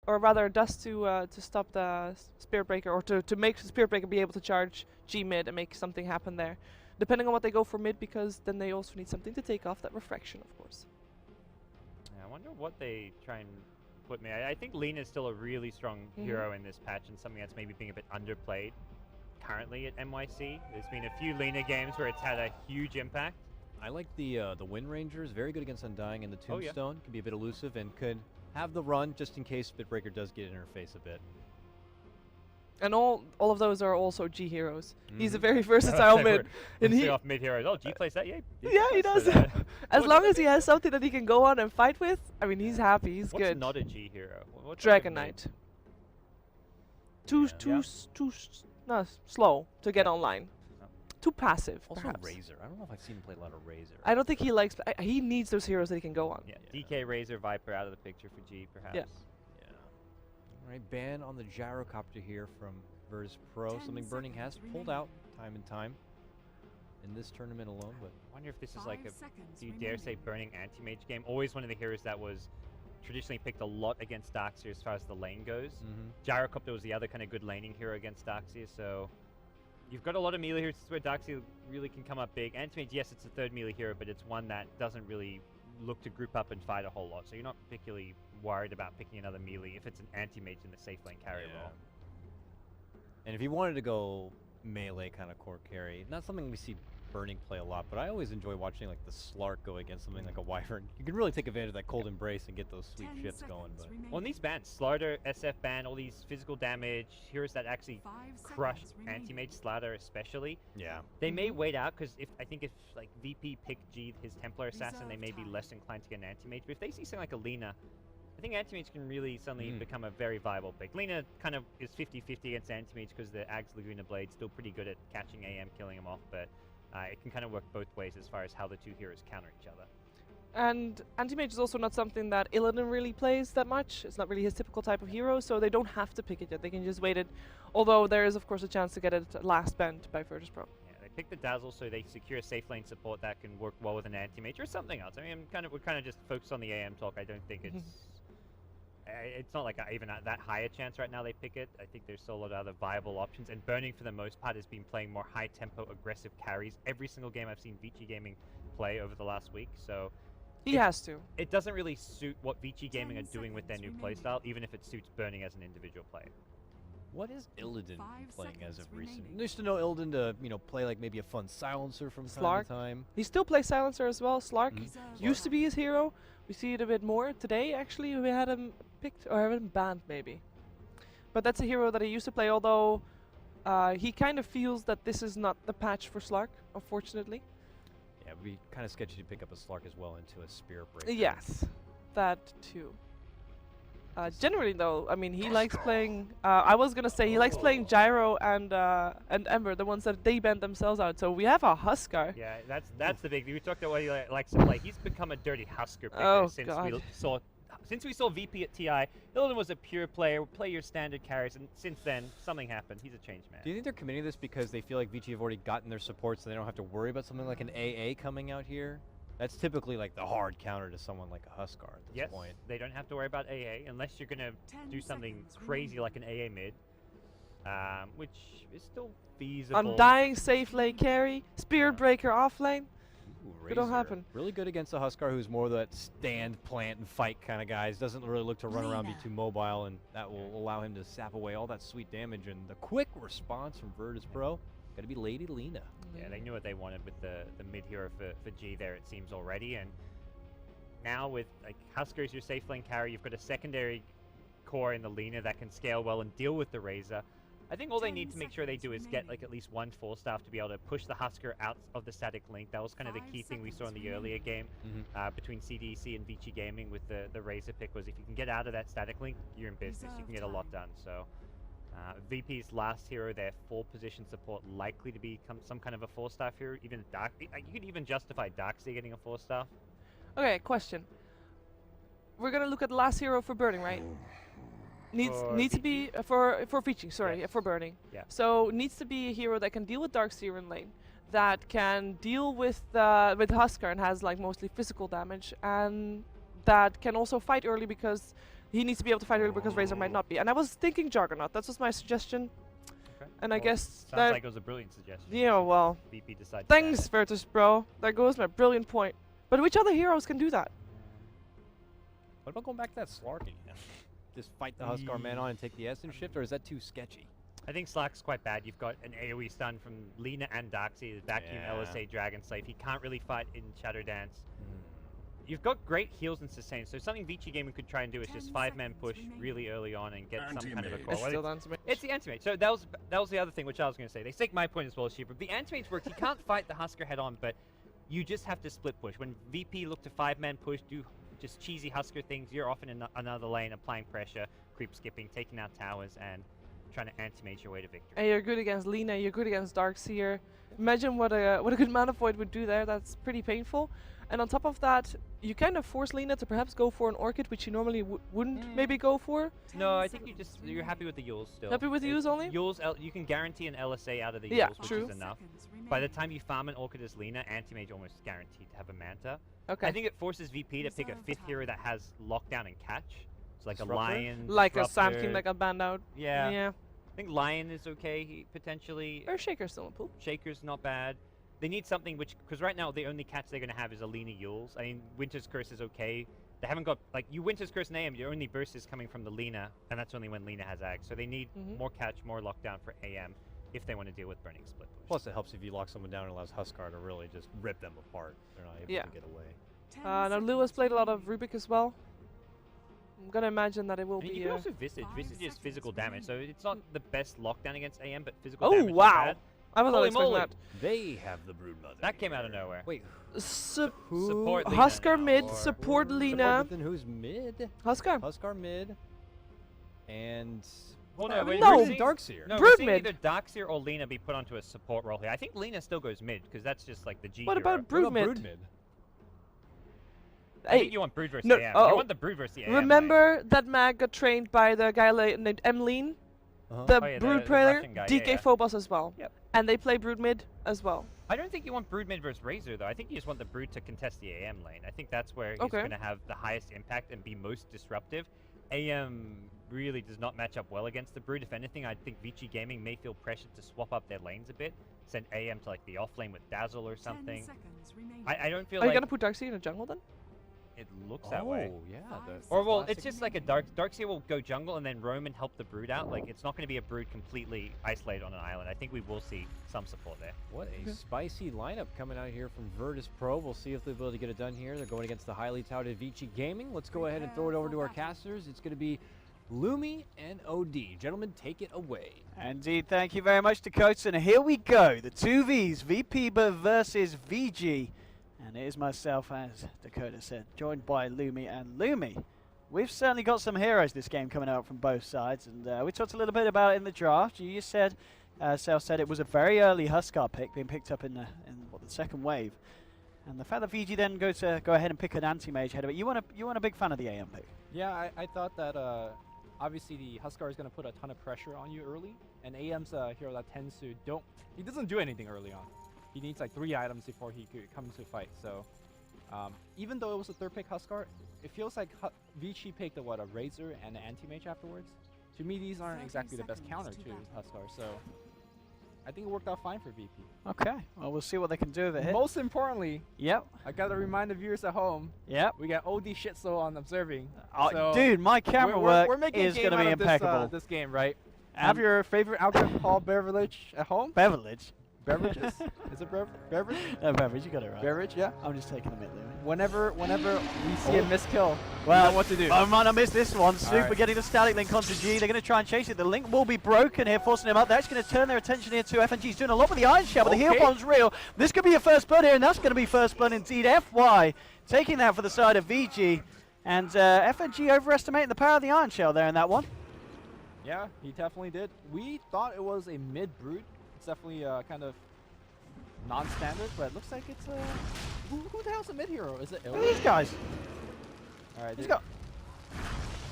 or rather dust to stop the Spirit Breaker, or to make the Spirit Breaker be able to charge G mid and make something happen there. Depending on what they go for mid, because then they also need something to take off that refraction, of course. Yeah, I wonder what they try and put me. I think Lina is still a really strong hero in this patch, and something that's maybe being a bit underplayed currently at NYC. There's been a few Lina games where it's had a huge impact. I like the Wind Rangers, very good against Undying, and the Tombstone can be a bit elusive and could have the run just in case Spitbreaker does get in her face a bit. And all of those are also G heroes. He's a very versatile mid. And he off mid heroes. Oh, G plays that, yeah. Yeah, he does. As long as he has something that he can go on and fight with, I mean, he's happy. He's What's good. not a G hero? What's Dragon Knight. Too slow to get online. Too passive. Also perhaps. Razor. I don't know if I've seen him play a lot of Razor. I don't think he likes. He needs those heroes that he can go on. Yeah, DK, Razor, Viper out of the picture for G, perhaps. Yeah. All right, ban on the gyrocopter here from Virtus.pro. Something Burning has pulled out time and time in this tournament alone. But I wonder if this is like a, do you dare say, Burning anti-mage game? Always one of the heroes that was traditionally picked a lot against Darkseer as far as the lane goes. Gyrocopter was the other kind of good laning hero against Darkseer, so you've got a lot of melee heroes where Darkseer really can come up big. Anti-mage, yes, it's a third melee hero, but it's one that doesn't really look to group up and fight a whole lot, so you're not particularly worried about picking another melee if it's an anti-mage in the safe lane carry role. And if you wanted to go melee kind of core carry, not something we see Burning play a lot, but I always enjoy watching like the Slark go against something like a Wyvern. You can really take advantage of that cold embrace and get those sweet shits going. But well, in these bans, Slaughter, SF ban, all these physical damage, heroes that actually crush anti-mage, Slaughter especially. Yeah. They may wait out, because I think if like VP picked G, his Templar Assassin, they may be less inclined to get an anti-mage. But if they see something like a Lina, I think anti-mage can really suddenly become a very viable pick. Lina kind of is 50-50 against anti-mage because the Ag's Laguna Blade's still pretty good at catching AM, killing him off, but it can kind of work both ways as far as how the two heroes counter each other. And anti-mage is also not something that Illidan really plays that much. It's not really his typical type of hero, so they don't have to pick it yet. They can just wait it. Although there is, of course, a chance to get it at last bend by Virtus.pro. Yeah, they pick the Dazzle so they secure a safe lane support that can work well with an anti-mage or something else. I mean, we're kind of just focused on the AM talk. I don't think it's not like even that high a chance right now they pick it. I think there's still a lot of other viable options, and Burning for the most part has been playing more high tempo aggressive carries every single game I've seen Vici Gaming play over the last week, so he has to. It doesn't really suit what Vici Gaming are doing with their new playstyle, even if it suits Burning as an individual player. What is Illidan playing as of recent? I used to know Illidan to, play like maybe a fun silencer from time to time. He still plays silencer as well. Slark used to be his hero. We see it a bit more today. Actually, we had him picked or have him banned maybe. But that's a hero that he used to play. Although he kind of feels that this is not the patch for Slark, unfortunately. Yeah, it'd be kind of sketchy to pick up a Slark as well into a Spirit Breaker. Yes, that too. Generally, though, I mean, he likes playing. I was gonna say he likes playing Gyro and Ember, the ones that they bend themselves out. So we have a Huskar. Yeah, that's the big thing. We talked about what he likes to play. He's become a dirty Huskar picker since we saw VP at TI. Illidan was a pure player, play your standard carries, and since then something happened. He's a changed man. Do you think they're committing this because they feel like Vici have already gotten their support, so they don't have to worry about something like an AA coming out here? That's typically like the hard counter to someone like a Huskar at this point. They don't have to worry about AA unless you're going to do something crazy like an AA mid, which is still feasible. Undying safe lane carry, Spirit Breaker off lane. It'll happen. Really good against a Huskar who's more that stand, plant, and fight kind of guys. Doesn't really look to run around, be too mobile, and that will allow him to sap away all that sweet damage. And the quick response from Virtus.pro. Got to be Lady Lina. Yeah, they knew what they wanted with the mid hero for G there, it seems already. And now with like Huskar as your safe lane carry, you've got a secondary core in the Lina that can scale well and deal with the Razor. I think all they need to make sure they do is get like at least one 4-staff to be able to push the Huskar out of the static link. That was kind of the key thing we saw in the earlier game between CDC and Vici Gaming with the Razor pick, was if you can get out of that static link, you're in business. You can get a lot done. So VP's last hero, their 4-position support, likely to become some kind of a 4-staff hero. Even Dark, you could even justify Darkseer getting a 4-staff. Okay, question. We're gonna look at the last hero for Burning, right? Needs to be for Vici, sorry, for Burning. Yeah. So needs to be a hero that can deal with Darkseer in lane, that can deal with Huskar and has like mostly physical damage, and that can also fight early because he needs to be able to fight early because Razor might not be. And I was thinking Juggernaut. That was my suggestion. Okay. And I guess sounds that like it was a brilliant suggestion. yeah, well, VP decided. thanks Virtus.pro. There goes my brilliant point. But which other heroes can do that? What about going back to that Slark again? Just fight the Huskar man on and take the Essence shift, or is that too sketchy? I think Slack's quite bad. You've got an AoE stun from Lina and Darkseid, the Vacuum, Yeah. LSA, Dragon Slave. He can't really fight in Shadow Dance. You've got great heals and sustain, so something Vici Gaming could try and do is just 5-man push really early on and get some kind of a core. It's still anti-mage. It's the anti-mage. So that was the other thing which I was going to say. They take my point as well, Shiva. The anti-mage works. You can't fight the Husker head on, but you just have to split push. When VP look to 5-man push, do just cheesy Husker things, you're often in another lane applying pressure, creep skipping, taking out towers, and trying to anti-mage your way to victory. And you're good against Lina, you're good against Darkseer. Imagine what a good mana void would do there. That's pretty painful. And on top of that, you kind of force Lina to perhaps go for an Orchid, which you normally wouldn't maybe go for. No, I think you're happy with the Yules still. Happy with the Yules only? Yules, you can guarantee an LSA out of the Yeah, Yules, which true. is enough. By the time you farm an Orchid as Lina, anti-mage almost guaranteed to have a Manta. Okay. I think it forces VP to pick a 5th hero that has lockdown and catch. So like Disruptor? a Lion, like a Sand Disruptor. King that got banned out. Yeah. Yeah. I think Lion is okay, potentially. Or Shaker's still in pool. Shaker's not bad. They need something which, because right now the only catch they're going to have is a Lina Yules. I mean, Winter's Curse is okay. They haven't got, like, you Winter's Curse and AM, your only burst is coming from the Lina, and that's only when Lina has Ag. So they need more catch, more lockdown for AM if they want to deal with Burning Split Push. Plus, it helps if you lock someone down and allows Huskar to really just rip them apart. They're not able to get away. Now Lewis played a lot of Rubik as well. I'm gonna imagine that it will And be. you can also Visage. Visage is physical damage, so it's not the best lockdown against AM, but physical Oh damage is wow! bad. I was not Holy expecting moly. that. They have the Broodmother. That came out of nowhere. Wait, Support Lina Husker now, mid, or- support Lina. Then who's mid? Husker. Huskar mid. And Well, no, we're no. seeing- Darkseer. No, Brood we're seeing mid. either Darkseer or Lina be put onto a support role here. I think Lina still goes mid, because that's just like the G What hero. about Brood mid? Brood mid? I think you want Brood versus no, AM. oh, You want the Brood versus the AM. remember that Mag got trained by the guy named Emleen? Uh-huh. The Oh, yeah, Brood the player, Russian guy, DK yeah, yeah. Phobos as well. Yep. And they play Brood mid as well. I don't think you want Brood mid versus Razor, though. I think you just want the Brood to contest the AM lane. I think that's where he's Okay. going to have the highest impact and be most disruptive. AM really does not match up well against the Brood. If anything, I think Vici Gaming may feel pressured to swap up their lanes a bit. Send AM to like the off lane with Dazzle or something. I don't feel Are you like gonna put Darkseer in a jungle then? it looks that way. Oh, yeah. Or well, it's just like a Darkseer will go jungle and then roam and help the Brood out. Like it's not going to be a Brood completely isolated on an island. I think we will see some support there. What a spicy lineup coming out here from Virtus.pro. We'll see if they'll be able to get it done here. They're going against the highly touted Vici Gaming. Let's go ahead and throw it over to our casters. It's going to be Lumi and OD. Gentlemen, take it away. Indeed, thank you very much, Dakota. And here we go. The two Vs, VP versus VG. And it is myself, as Dakota said, joined by Lumi and Lumi. We've certainly got some heroes this game coming out from both sides. And we talked a little bit about it in the draft. You said, Sel said it was a very early Huskar pick being picked up in the second wave. And the fact that VG then go ahead and pick an anti-mage ahead of it, you weren't a big fan of the AM pick. Yeah, I thought that obviously the Huskar is going to put a ton of pressure on you early, and AM's a hero that tends to he doesn't do anything early on. He needs like 3 items before he could come to fight. So even though it was a third pick Huskar, it feels like Vici picked a Razor and an anti-mage afterwards. To me, these aren't exactly the best counter to Huskar, so I think it worked out fine for VP. Okay, well, we'll see what they can do with it. Most importantly, Yep. I gotta remind the viewers at home, Yep. we got OD Shitso on observing. Oh, So dude, my camera work we're making is going to be impeccable. This game, right? Have your favorite alcohol beverage at home? Beverage. Beverages? Is it beverage? No, beverage, you got it right. Beverage, yeah. I'm just taking a minute, Louis. Whenever we see a missed kill, Well, we know what to do. I might not miss this one. Super right. getting the static link onto G. They're going to try and chase it. The link will be broken here, forcing him up. They're actually going to turn their attention here to FNG's doing a lot with the Iron Shell, but the heal Okay. bomb's real. This could be a first blood here, and that's going to be first blood indeed. FY taking that for the side of VG. And FNG overestimating the power of the Iron Shell there in that one. Yeah, he definitely did. We thought it was a mid-brood. It's definitely kind of non-standard, but it looks like it's who the hell's a mid-hero? Is it Look at these guys. Alright, He's got.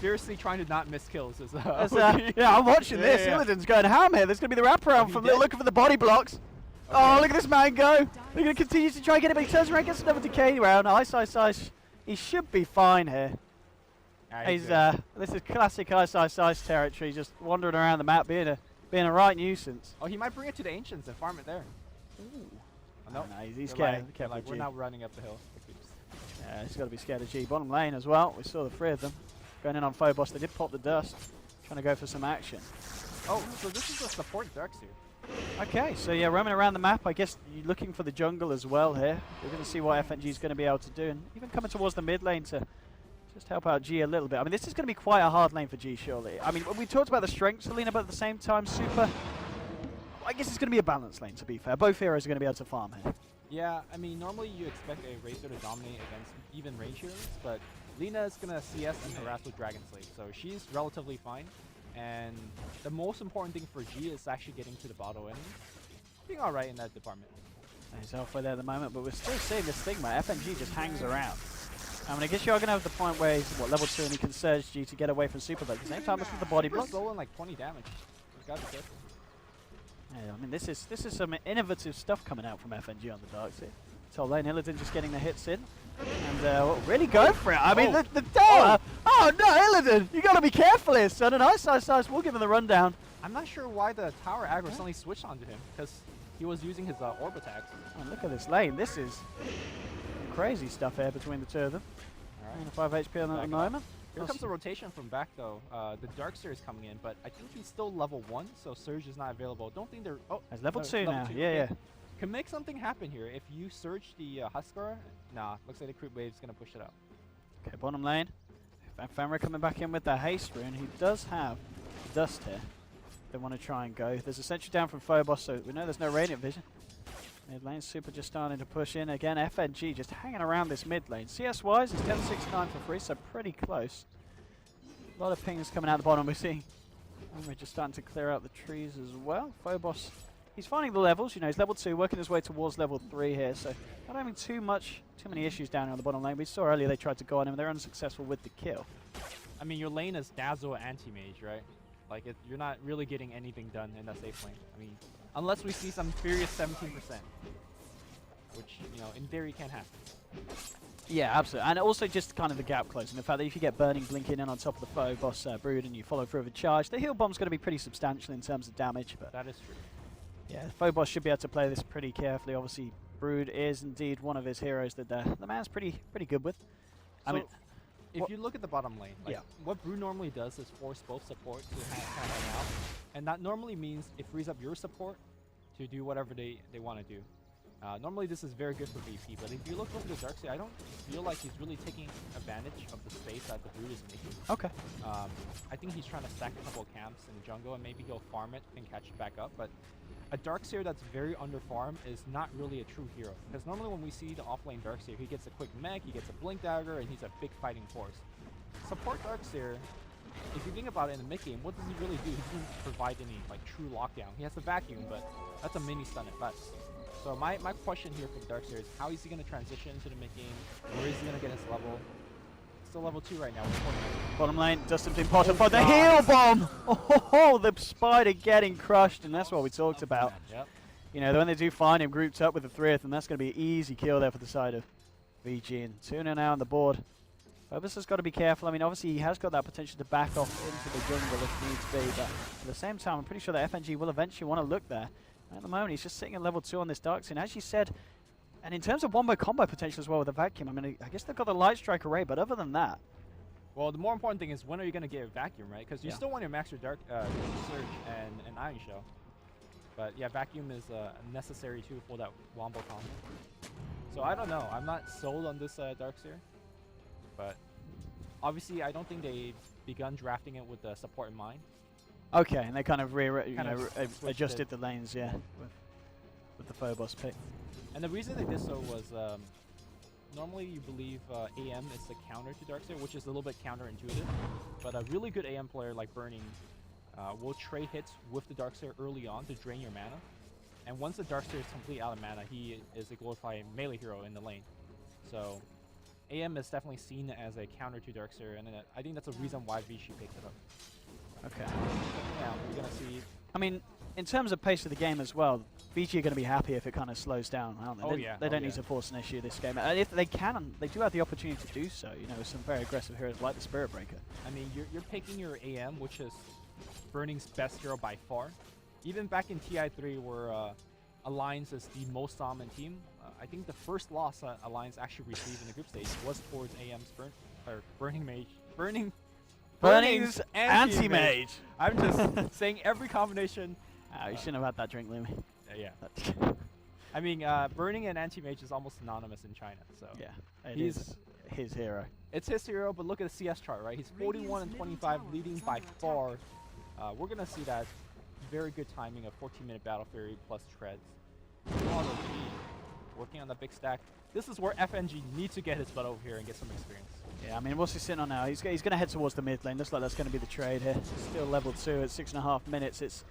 fiercely trying to not miss kills. Yeah, I'm watching this. Yeah. Illidan's going ham here. There's going to be the wraparound he from did? looking for the body blocks. Oh, look at this man go. They're going to continue to try and get it, but he turns around, gets another decay round. Ice. He should be fine here. He's this is classic ice territory, just wandering around the map, being a right nuisance. Oh, he might bring it to the Ancients and farm it there. Ooh. Oh, no, He's they're careful. like, we're not running up the hill. Yeah, he's got to be scared of G. Bottom lane as well. We saw the three of them going in on Phobos. They did pop the dust, trying to go for some action. Oh, so this is a support Darkseer. Okay, so yeah, roaming around the map. I guess you're looking for the jungle as well here. We're going to see what FNG is going to be able to do, and even coming towards the mid lane to just help out G a little bit. I mean, this is going to be quite a hard lane for G, surely. I mean, we talked about the strengths, Selena, but at the same time, Super. I guess it's going to be a balanced lane, to be fair. Both heroes are going to be able to farm here. Yeah, I mean, normally you expect a Razor to dominate against even range heroes, but Lina is going to CS and harass with Dragon Slave, so she's relatively fine. And the most important thing for G is actually getting to the bottom enemy. Being alright in that department. He's halfway there at the moment, but we're still seeing this Stigma. FNG just hangs around. I mean, I guess you're going to have the point where he's, level 2 and he can surge G to get away from Super, but at the same time, look at the body block. He's rolling like 20 damage. You've got to be careful. Yeah, I mean, this is some innovative stuff coming out from FNG on the Darkseer. So lane Illidan just getting the hits in. And really go for it. I mean, the tower. Oh no, Illidan, you got to be careful here, son. And Ice will give him the rundown. I'm not sure why the tower aggro suddenly switched onto him, because he was using his orb attacks. Oh, look at this lane. This is crazy stuff here between the two of them. All right. 5 HP on at the moment. Here comes the rotation from back, though. The Darkseer is coming in, but I think he's still level 1, so Surge is not available. Don't think they're... Oh, he's level 2 level now. 2. Yeah, okay. yeah. Can make something happen here. If you Surge the Huskar, nah, looks like the creep wave's going to push it out. Okay, bottom lane. Famra coming back in with the haste rune. He does have dust here. They want to try and go. There's a sentry down from Phobos, so we know there's no radiant vision. Mid lane, Super just starting to push in. Again, FNG just hanging around this mid lane. CS-wise, it's 10-6-9 for free, so pretty close. A lot of pings coming out the bottom. We're seeing we're just starting to clear out the trees as well. Phobos, he's finding the levels. You know, he's level 2, working his way towards level 3 here, so not having too many issues down here on the bottom lane. We saw earlier they tried to go on him. They're unsuccessful with the kill. I mean, your lane is Dazzle anti-mage, right? Like, you're not really getting anything done in that safe lane. I mean, unless we see some furious 17%, which, you know, in theory can happen. Yeah, absolutely. And also just kind of the gap closing. The fact that if you get Burning blinking in on top of the Phobos Brood and you follow through with a charge, the heal bomb's going to be pretty substantial in terms of damage. But that is true. Yeah, Phobos should be able to play this pretty carefully. Obviously, Brood is indeed one of his heroes that the man's pretty good with. So I mean, if you look at the bottom lane, like what Brood normally does is force both support to hang out. And that normally means it frees up your support to do whatever they want to do. Normally this is very good for VP, but if you look over the Darkseer, I don't feel like he's really taking advantage of the space that the Brood is making. Okay. I think he's trying to stack a couple of camps in the jungle and maybe he'll farm it and catch it back up, but a Darkseer that's very under-farmed is not really a true hero. Because normally when we see the off-lane Darkseer, he gets a quick mech, he gets a blink dagger, and he's a big fighting force. Support Darkseer, if you think about it in the mid-game, what does he really do? He doesn't provide any like true lockdown. He has the vacuum, but that's a mini stun at best. So my question here for the Darkseer is how is he going to transition into the mid-game? Where is he going to get his level? Still level 2 right now. Bottom lane, Dustin Potter for the heal bomb! Oh, the spider getting crushed, and that's what we talked about. Yep. You know, when they do find him grouped up with the three of them, that's going to be an easy kill there for the side of VG. And 2-0 now on the board. Phobos has got to be careful. I mean, obviously he has got that potential to back off into the jungle if needs be, but at the same time, I'm pretty sure that FNG will eventually want to look there. At the moment, he's just sitting at level 2 on this Darkseer. And as you said, and in terms of wombo combo potential as well with the vacuum, I mean, I guess they've got the Light Strike array, but other than that... Well, the more important thing is when are you going to get a vacuum, right? Because you still want your max your Dark Surge and Iron Shell. But yeah, vacuum is necessary too for that wombo combo. So I don't know. I'm not sold on this Darkseer. But obviously, I don't think they've begun drafting it with the support in mind. Okay, and they kind of adjusted the lanes, with the Phobos pick. And the reason they did so was normally you believe AM is the counter to Darkseer, which is a little bit counterintuitive. But a really good AM player like Burning will trade hits with the Darkseer early on to drain your mana. And once the Darkseer is completely out of mana, he is a glorified melee hero in the lane. So AM is definitely seen as a counter to Darkseer, and I think that's a reason why Vici picked it up. Okay. Yeah, we're gonna see. I mean, in terms of pace of the game as well, Vici are going to be happy if it kind of slows down, aren't they? Oh, They- yeah. They Oh, don't yeah. need to force an issue this game. And if they can, they do have the opportunity to do so, you know, with some very aggressive heroes like the Spirit Breaker. I mean, you're picking your AM, which is Burning's best hero by far. Even back in TI3, where Alliance is the most dominant team, I think the first loss Alliance actually received in the group stage was towards AM's Burning Mage. Burning's Anti-Mage. anti-mage. I'm just saying every combination. You shouldn't have had that drink, Lumi. Yeah. I mean, Burning and Anti-Mage is almost synonymous in China, so. Yeah, it He's- is his hero. It's his hero, but look at the CS chart, right? He's 41 and 25, leading by far. We're going to see that very good timing of 14-minute Battle Fury plus Treads. Working on the big stack. This is where FNG needs to get his butt over here and get some experience. Yeah, I mean, what's he sitting on now? He's going to head towards the mid lane. Looks like that's going to be the trade here. Still level 2 at 6.5 minutes. It's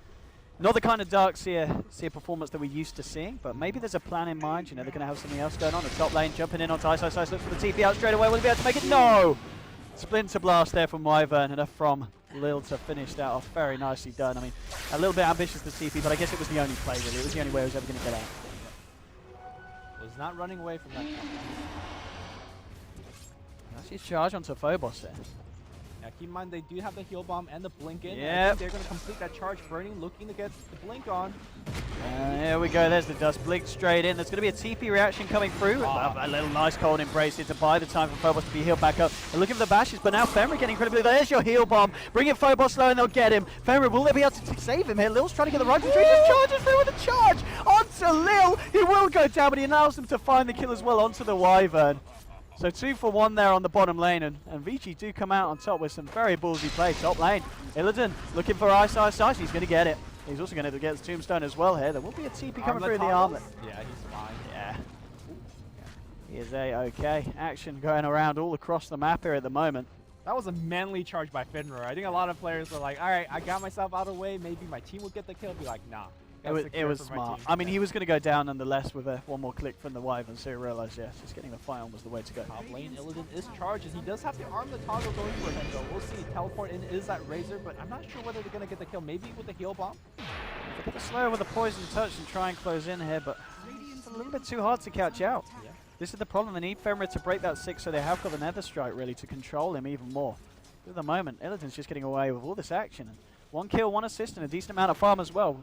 not the kind of Darkseer performance that we're used to seeing, but maybe there's a plan in mind. You know, they're going to have something else going on. The top lane jumping in onto Ice. Looks for the TP out straight away. Will he be able to make it? No! Splinter Blast there from Wyvern, enough from Lil to finish that off. Very nicely done. I mean, a little bit ambitious, the TP, but I guess it was the only play, really. It was the only way I was ever going to get out. Was not running away from that. That's his charge onto Phobos there. Now keep in mind they do have the heal bomb and the blink in. I Yep. think they're going to complete that charge. Burning looking to get the blink on. Here we go, there's the dust blink straight in. There's going to be a TP reaction coming through. A little nice cold embrace here to buy the time for Phobos to be healed back up. They're looking for the bashes, but now Fenrir getting incredibly. There's your heal bomb. Bring in Phobos low and they'll get him. Fenrir, will they be able to save him here? Lil's trying to get the right control. Just charges through with a charge onto Lil. He will go down, but he allows them to find the kill as well onto the Wyvern. So 2 for 1 there on the bottom lane, and Vici do come out on top with some very ballsy play. Top lane, Illidan looking for Ice. He's going to get it. He's also going to get his tombstone as well here. There will be a TP coming through the armlet. Yeah, he's fine. Yeah. He is A-okay. Action going around all across the map here at the moment. That was a manly charge by Fenrir. I think a lot of players were like, all right, I got myself out of the way. Maybe my team will get the kill. Be like, nah. It was smart. I mean, he was going to go down nonetheless with one more click from the Wyvern, so he realized, yes, just getting the fight on was the way to go. Top lane, Illidan is charged. He does have the arm the toggle going for him, though. We'll see. Teleport in is that Razor, but I'm not sure whether they're going to get the kill. Maybe with the heal bomb. A bit slower with the poison touch and try and close in here, but it's a little bit too hard to catch out. Yeah. This is the problem. They need Fenrir to break that 6, so they have got the Nether Strike really to control him even more. At the moment, Illidan's just getting away with all this action. And 1 kill, 1 assist, and a decent amount of farm as well.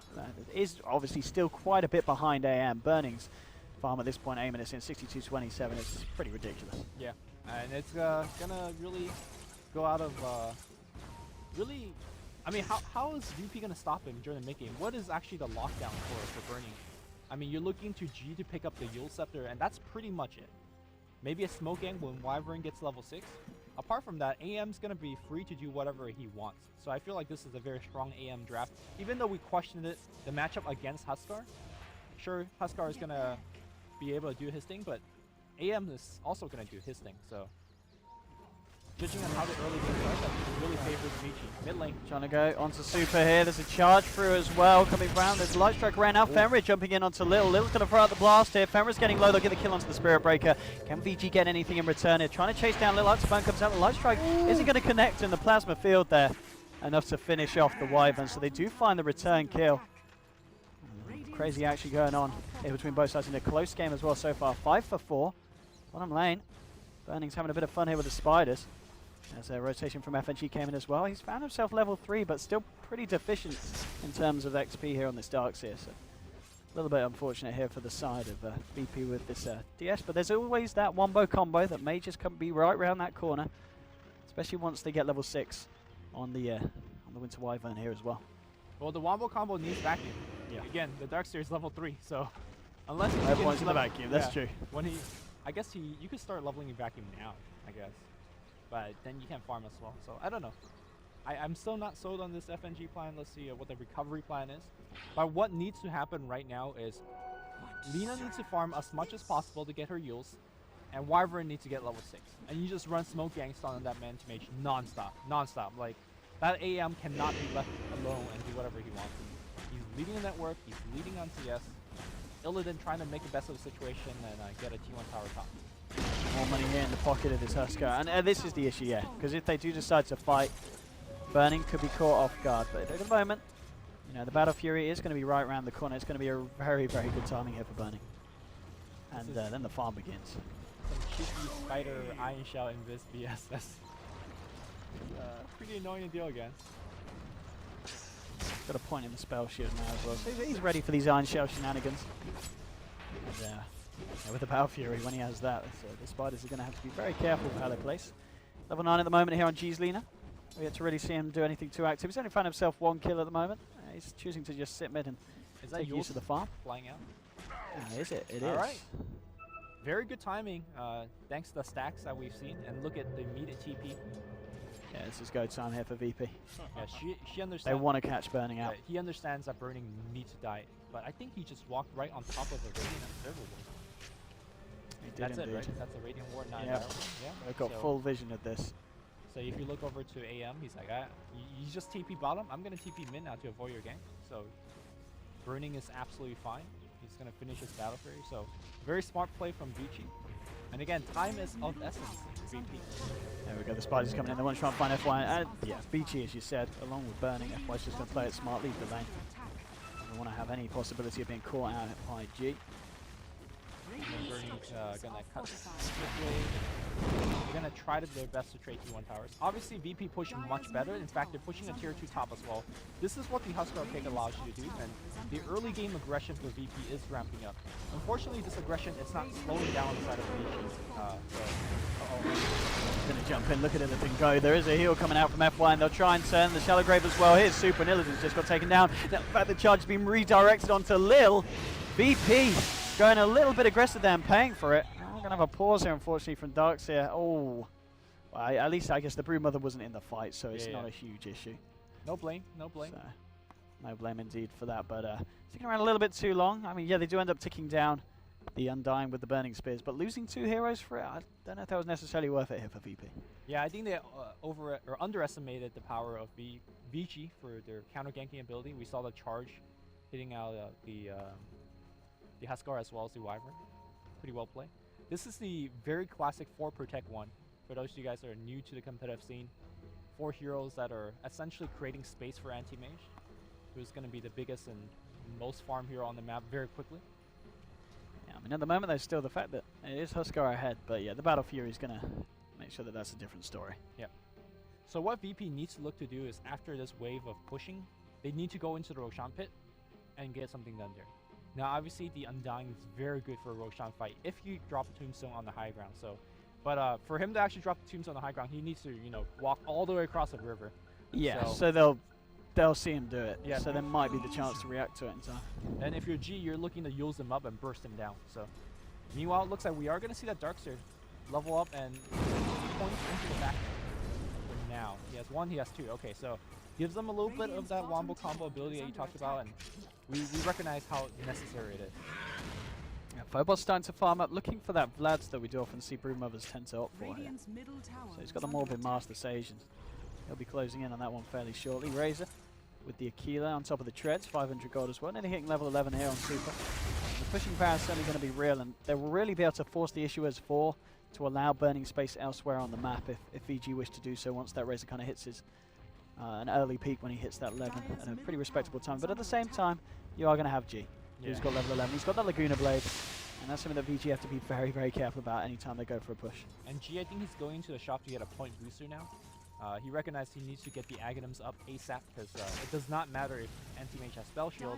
It is obviously still quite a bit behind AM. Burning's farm at this point, aiming us in 62-27. It's pretty ridiculous. Yeah, and it's gonna really go out of really. I mean, how is VP gonna stop him during the mid game? What is actually the lockdown for Burning? I mean, you're looking to G to pick up the Yule Scepter, and that's pretty much it. Maybe a smoke gang when Wyvern gets level 6. Apart from that, AM's going to be free to do whatever he wants. So I feel like this is a very strong AM draft. Even though we questioned it, the matchup against Huskar, sure, Huskar is going to be able to do his thing, but AM is also going to do his thing. So judging on how the early game starts, that really favors Vici. Mid lane. Trying to go onto Super here. There's a charge through as well coming round. There's a Light Strike right now. Fenrir jumping in onto Lil. Lil's going to throw out the blast here. Fenrir's getting low. They'll get the kill onto the Spirit Breaker. Can Vici get anything in return here? Trying to chase down Lil. Outspan comes out. The Light Strike isn't going to connect in the plasma field there. Enough to finish off the Wyvern. So they do find the return kill. Crazy action going on here between both sides in a close game as well so far. 5 for 4. Bottom lane. Burning's having a bit of fun here with the spiders. As a rotation from FNG came in as well. He's found himself level 3, but still pretty deficient in terms of XP here on this Darkseer. So a little bit unfortunate here for the side of BP with this DS. But there's always that wombo combo that may just be right around that corner, especially once they get level 6 on the Winter Wyvern here as well. Well, the Wombo combo needs vacuum. Yeah. Again, the Darkseer is level 3, so unless he No gets points in the level- vacuum, that's yeah, true. When I guess you could start leveling your vacuum now, I guess. But then you can't farm as well, so I don't know. I'm still not sold on this FNG plan. Let's see what the recovery plan is. But what needs to happen right now is Lina needs to farm as much as possible to get her Yules, and Wyvern needs to get level 6. And you just run Smoke Gangsta on that man to mage non-stop. Like, that AM cannot be left alone and do whatever he wants. He's leading the network, he's leading on CS. Illidan trying to make the best of the situation and get a T1 tower top. More money here in the pocket of this Huskar. And this is the issue, yeah. Because if they do decide to fight, Burning could be caught off guard. But at the moment, You know, the Battle Fury is going to be right around the corner. It's going to be a very, very good timing here for Burning. And then the farm begins. Some cheeky spider Iron Shell Invis BSS. Pretty annoying to deal against. Got a point in the spell shield now as well. So he's ready for these Iron Shell shenanigans. And, yeah, with the Battle Fury, when he has that, the spiders are going to have to be very careful with how they place. Level 9 at the moment here on G's Lina. We had to really see him do anything too active. He's only found himself 1 kill at the moment. He's choosing to just sit mid and take use of the farm. Flying out? Is it? It All is. right. Very good timing, thanks to the stacks that we've seen. And look at the immediate TP. Yeah, this is go time here for VP. Yeah, she understands. They want to catch Burning out. He understands that Burning needs to die. But I think he just walked right on top of a Radiant Observable. That's indeed. it, right? That's a Radiant Ward 9 Yeah. barrel. Yeah. They've got full vision of this. So if you look over to AM, he's like, you just TP bottom. I'm going to TP mid now to avoid your gank. So Burning is absolutely fine. He's going to finish his Battle Fury. So very smart play from Vici. And again, time is of essence. VP. There we go, the spiders coming in. They want to try and find FY. And yeah, Vici, as you said, along with Burning, FY's just going to play it smart, leave the lane. They want to have any possibility of being caught out by G. And then Burning's gonna cut quickly. They're gonna try to do their best to trade T1 towers. Obviously, VP pushed much better. In fact, they're pushing a tier 2 top as well. This is what the Huskar pick allows you to do, and the early game aggression for VP is ramping up. Unfortunately, this aggression is not slowing down inside of VP. Gonna jump in, look at Illidan go. There is a heal coming out from FY, and they'll try and turn the Shallow Grave as well. Here's Super, and Illidan's just got taken down. Now, in fact, the charge has been redirected onto Lil. VP going a little bit aggressive there and paying for it. Oh, we're going to have a pause here, unfortunately, from Darks here. Oh, well, at least I guess the Broodmother wasn't in the fight, so it's not a huge issue. No blame, no blame. So, no blame indeed for that, but sticking around a little bit too long. I mean, yeah, they do end up ticking down the Undying with the Burning Spears, but losing 2 heroes for it, I don't know if that was necessarily worth it here for VP. Yeah, I think they underestimated the power of Vici for their counter ganking ability. We saw the charge hitting out the Huskar as well as the Wyvern. Pretty well played. This is the very classic 4 protect 1. For those of you guys that are new to the competitive scene, 4 heroes that are essentially creating space for anti-mage, who's going to be the biggest and most farm hero on the map very quickly. Yeah, I mean, at the moment, there's still the fact that it is Huskar ahead, but yeah, the Battle Fury is going to make sure that that's a different story. Yeah. So what VP needs to look to do is, after this wave of pushing, they need to go into the Roshan pit and get something done there. Now, obviously, the Undying is very good for a Roshan fight if you drop a Tombstone on the high ground. So, but for him to actually drop the Tombstone on the high ground, he needs to, walk all the way across the river. Yeah, so they'll see him do it. Yeah. So there might be the chance to react to it in time. And if you're G, you're looking to use them up and burst him down. So, meanwhile, it looks like we are going to see that Darkseer level up and point into the back for now. He has 1, he has 2. Okay, so gives them a little bit of that wombo combo ability that you talked about, and we recognize how necessary it is. Yeah, Phobos starting to farm up, looking for that Vlad's that we do often see Broodmothers tend to opt for here. So he's got the Morbid Master Sage, and he'll be closing in on that one fairly shortly. Razor with the Aquila on top of the Treads, 500 gold as well. Nearly hitting level 11 here on Super. The pushing power is certainly going to be real, and they will really be able to force the Issuers 4 to allow burning space elsewhere on the map if VG wish to do so once that Razor kind of hits his an early peak when he hits that 11 at a pretty respectable time. But at the same time, you are going to have G, who's got level 11. He's got that Laguna Blade, and that's something that VG have to be very, very careful about anytime they go for a push. And G, I think he's going to the shop to get a point booster now. He recognized he needs to get the Aghanims up ASAP, because it does not matter if Anti-Mage has Spell Shield.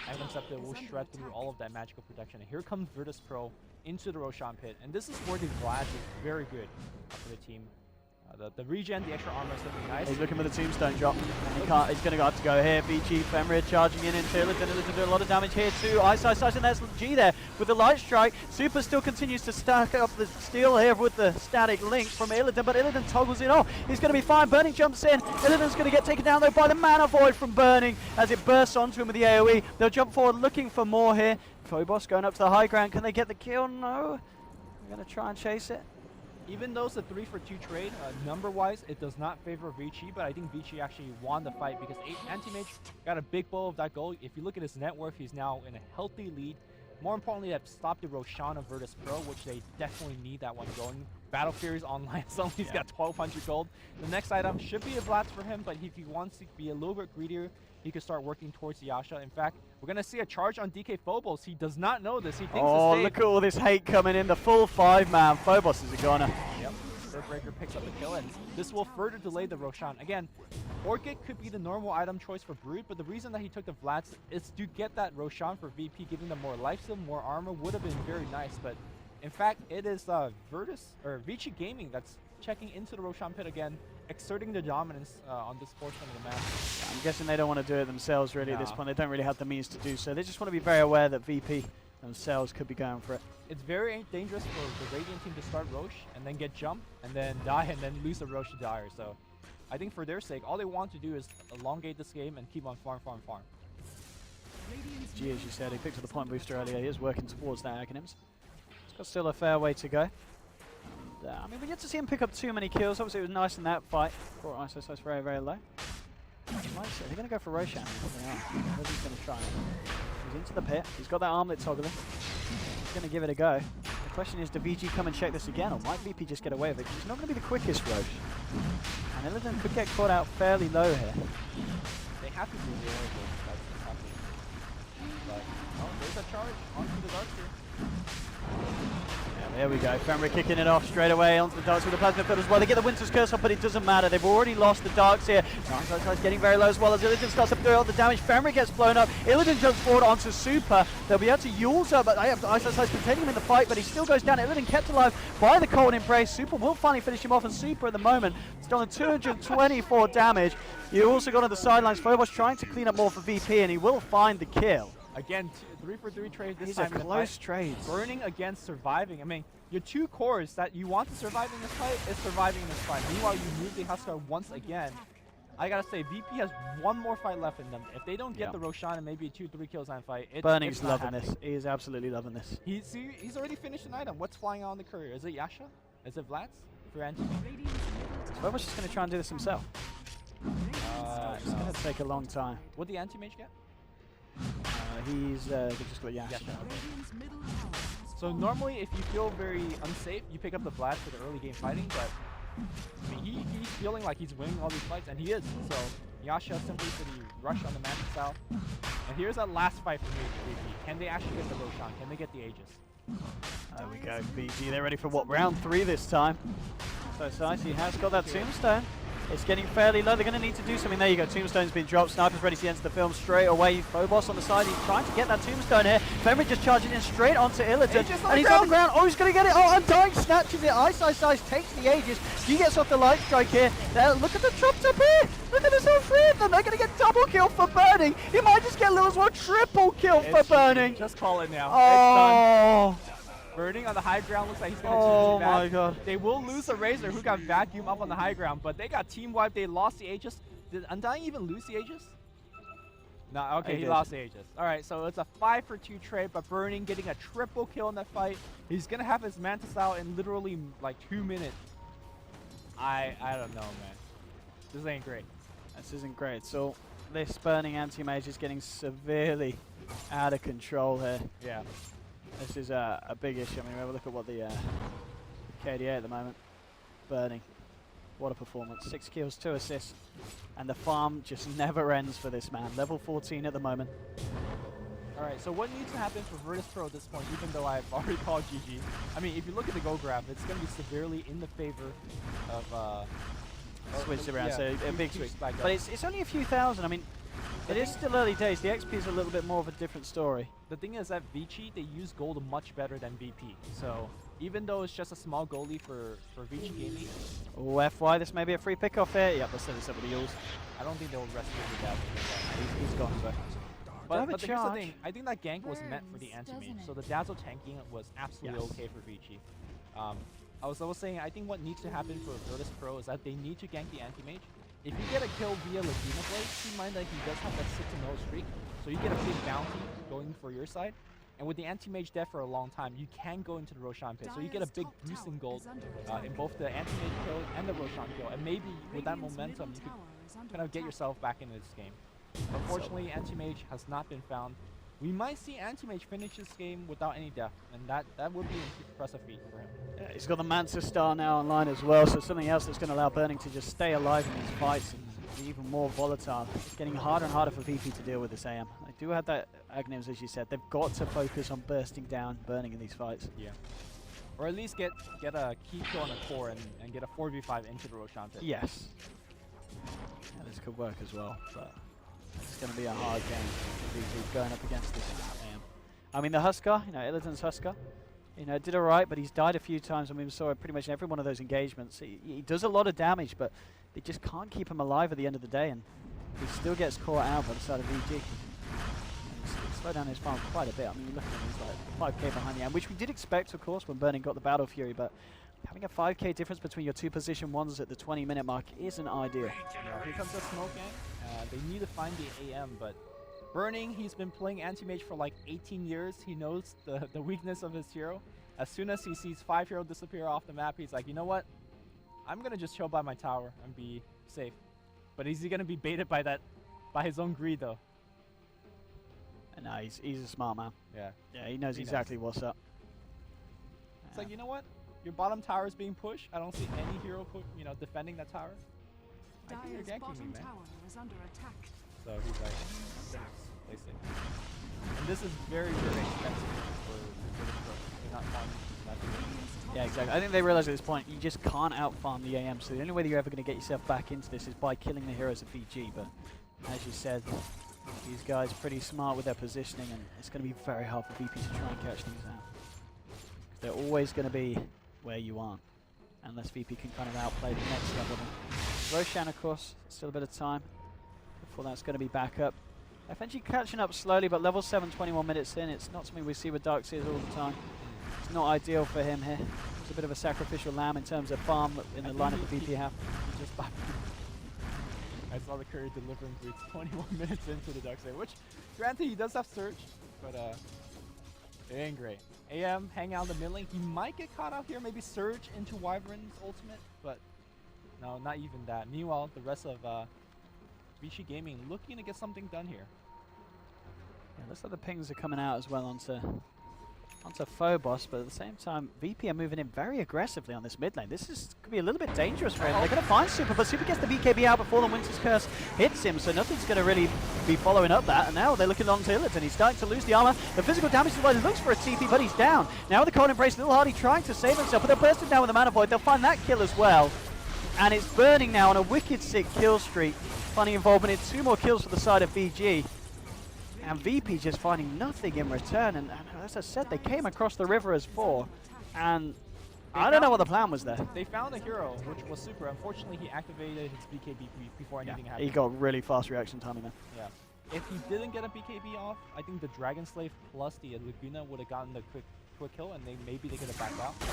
Aghanim Scepter will shred through all of that magical protection. And here comes Virtus.pro into the Roshan pit, and this is where the Vlad is very good for the team. The regen, the extra armor is looking nice. He's looking for the Tombstone drop. And he's going to have to go here. Vici, Fenrir charging in into Illidan. Illidan doing a lot of damage here too. Ice, and there's G there with the Light Strike. Super still continues to stack up the steel here with the static link from Illidan, but Illidan toggles it off. He's going to be fine. Burning jumps in. Illidan's going to get taken down though by the Mana Void from Burning as it bursts onto him with the AoE. They'll jump forward looking for more here. Phobos going up to the high ground. Can they get the kill? No. We're going to try and chase it. Even though it's a 3-for-2 trade, number-wise, it does not favor Vici, but I think Vici actually won the fight because Anti-Mage got a big blow of that goal. If you look at his net worth, he's now in a healthy lead. More importantly, that stopped the Roshan of Virtus.pro, which they definitely need that one going. Battle Fury's online. Suddenly he's got 1200 gold. The next item should be a Blast for him, but if he wants to be a little bit greedier, he could start working towards Yasha. In fact, we're going to see a charge on DK Phobos. He does not know this. He thinks Oh, look at all this hate coming in. The full 5-man. Phobos is a goner. Yep. Breaker picks up the kill, and this will further delay the Roshan. Again, Orchid could be the normal item choice for Brood, but the reason that he took the Vlads is to get that Roshan for VP, giving them more lifesteal, more armor, would have been very nice. But in fact, it is Vici Gaming that's checking into the Roshan pit again, exerting the dominance on this portion of the map. I'm guessing they don't want to do it themselves really at this point. They don't really have the means to do so. They just want to be very aware that VP themselves could be going for it. It's very dangerous for the Radiant team to start Rosh and then get jumped and then die and then lose the Rosh to Dire. So I think for their sake, all they want to do is elongate this game and keep on farm. G, as you said, he picked up the point booster earlier. He is working towards that Aghanim's. He's got still a fair way to go. And, I mean, we get to see him pick up too many kills. Obviously, it was nice in that fight. Brought ISO very, very low. They're going to go for Roshan. They are. He's going to try. He's into the pit. He's got that armlet toggling. He's going to give it a go. The question is, do VG come and check this again, or might VP just get away with it? He's not going to be the quickest Rosh. And Illidan could get caught out fairly low here. They have to do the air that's happening. But, oh, there's a charge onto the dark here. There we go. Femra kicking it off straight away onto the darks with the plasma field as well. They get the Winter's Curse off, but it doesn't matter. They've already lost the darks here. Nice getting very low as well as Illidan starts to do all the damage. Femra gets blown up. Illidan jumps forward onto Super. They'll be able to use her, but they have Ice containing him in the fight, but he still goes down. Illidan kept alive by the cold embrace. Super will finally finish him off, and Super at the moment is done 224 damage. You also got on the sidelines. Phobos trying to clean up more for VP, and he will find the kill. Again, 3-for-3 trade this These time. are close trades. Burning against surviving. I mean, your two cores that you want to survive in this fight is surviving in this fight. Meanwhile, you move the Huskar once again. I gotta say, VP has one more fight left in them. If they don't get the Roshan and maybe a 2-3 kills on fight, Burning's loving this. He is absolutely loving this. He's already finished an item. What's flying out on the courier? Is it Yasha? Is it Vlads? For anti? Phobos just going to try and do this himself. It's going to take a long time. What the anti-mage get? He's just got Yasha. So normally, if you feel very unsafe, you pick up the Vlad for the early game fighting, but I mean, he's feeling like he's winning all these fights, and he is. So Yasha simply for the rush on the Mantis style. And here's that last fight for me. Can they actually get the Roshan? Can they get the Aegis? There we go, VG. They're ready for what, round 3 this time. So Sicey has got that Tombstone. It's getting fairly low. They're going to need to do something. There you go. Tombstone's been dropped. Sniper's ready to enter the film straight away. Phobos on the side. He's trying to get that Tombstone here. Femra just charging in straight onto Illidan. And he's on the ground. Oh, he's going to get it. Oh, Undying snatches it. Ice takes the Aegis. He gets off the light strike here. Look at the chopped up here. Look at this, all 3 of them. They're going to get double kill for Burning. He might just get Lil as well. Triple kill for Burning. Just call it now. Oh. It's done. Burning on the high ground looks like he's going to Oh my god. They will lose the Razor, who got vacuumed up on the high ground, but they got team wiped. They lost the Aegis. Did Undying even lose the Aegis? No, okay, he lost the Aegis. Alright, so it's a 5-for-2 trade, but Burning getting a triple kill in that fight. He's going to have his Mantis out in literally like 2 minutes. I don't know, man. This ain't great. This isn't great. So this Burning anti-mage is getting severely out of control here. Yeah. This is a big issue. I mean, have a look at what the KDA at the moment. Burning. What a performance. 6 kills, 2 assists. And the farm just never ends for this man. Level 14 at the moment. Alright, so what needs to happen for Virtus.pro at this point, even though I've already called GG? I mean, if you look at the goal graph, it's going to be severely in the favor of... switch around, yeah, so a big switch. But it's only a few thousand. I mean, it is still early days. The XP is a little bit more of a different story. The thing is that Vici, they use gold much better than VP. So even though it's just a small goalie for Vici Gaming. Oh, FY, this may be a free pick-off here. Yep, let's set this up with the Yules. I don't think they'll rescue the Dazzle. He's gone, so. But here's the thing, I think that gank was meant for the anti-mage. So the Dazzle tanking was absolutely okay for Vici. I was saying, I think what needs to happen for Virtus.pro is that they need to gank the anti-mage. If you get a kill via Laguna Blade, keep in mind that he does have that 6-0 streak, so you get a big bounty going for your side. And with the anti-mage dead for a long time, you can go into the Roshan pit, so you get a big boost in gold in both the anti-mage kill and the Roshan kill. And maybe with that momentum, you could kind of get yourself back into this game. Unfortunately, anti-mage has not been found. we might see Anti-Mage finish this game without any death, and that would be an impressive feat for him. Yeah, he's got the Mansa Star now online as well, so something else that's going to allow Burning to just stay alive in these fights and be even more volatile. It's getting harder and harder for VP to deal with this AM. They do have that Agnims, as you said. They've got to focus on bursting down Burning in these fights. Yeah. Or at least get a key kill on a core and get a 4v5 into the Roshan pit. Yes. Yeah, this could work as well, but it's going to be a hard game for VP going up against this AM. I mean, the Huskar, Illidan's Huskar, did alright, but he's died a few times. I mean, we saw it pretty much in every one of those engagements. He does a lot of damage, but they just can't keep him alive at the end of the day, and he still gets caught out by the side of VG. Slow down his farm quite a bit. I mean, look at him, he's like 5k behind the AM, which we did expect, of course, when Burning got the Battle Fury, but having a 5k difference between your two position ones at the 20-minute mark isn't ideal. Yeah, here comes the smoke gang. They need to find the AM, but Burning, he's been playing Anti-Mage for like 18 years. He knows the weakness of his hero. As soon as he sees 5 hero disappear off the map, he's like, you know what? I'm going to just chill by my tower and be safe. But is he going to be baited by his own greed, though? No, he's a smart man. Yeah. Yeah, he knows exactly what's up. It's like, you know what? Your bottom tower is being pushed. I don't see any hero defending that tower. I think you're ganking me, man. Is under attack. So he's like, I'm gonna play safe. And this is very, very expensive for Virtus.pro. They're not farming nothing. Yeah, exactly. I think they realize at this point you just can't out-farm the AM, so the only way that you're ever going to get yourself back into this is by killing the heroes of VG, but as you said, these guys are pretty smart with their positioning, and it's going to be very hard for VP to try and catch these out. They're always going to be where you aren't, unless VP can kind of outplay the next level. Roshan, of course, still a bit of time before that's going to be back up. FNG catching up slowly, but level 7, 21 minutes in. It's not something we see with Darkseers all the time. It's not ideal for him here. It's a bit of a sacrificial lamb in terms of farm in the lineup the VP have. I saw the courier delivering boots 21 minutes into the Darkseer, which, granted, he does have Surge, but it ain't great. AM hang out in the mid lane. He might get caught out here, maybe Surge into Wyvern's ultimate, but no, not even that. Meanwhile, the rest of Vici Gaming looking to get something done here. Yeah, looks like the pings are coming out as well onto Phobos, but at the same time, VP are moving in very aggressively on this mid lane. This could be a little bit dangerous for him. They're going to find Super, but Super gets the BKB out before the Winter's Curse hits him, so nothing's going to really be following up that. And now they're looking on to Illidan. He's starting to lose the armor. The physical damage is what he looks for a TP, but he's down. Now with the Cold Embrace, Little Hardy trying to save himself, but they're bursting down with the Mana Void. They'll find that kill as well. And it's Burning now on a wicked sick kill streak, finding involvement in 2 more kills for the side of VG. And VP just finding nothing in return, and as I said, they came across the river as 4, and I don't know what the plan was there. They found a hero, which was Super. Unfortunately, he activated his BKB before anything happened. He got really fast reaction timing there. Yeah. If he didn't get a BKB off, I think the Dragon Slave plus the Laguna would have gotten the quick kill, and maybe they could have backed out. But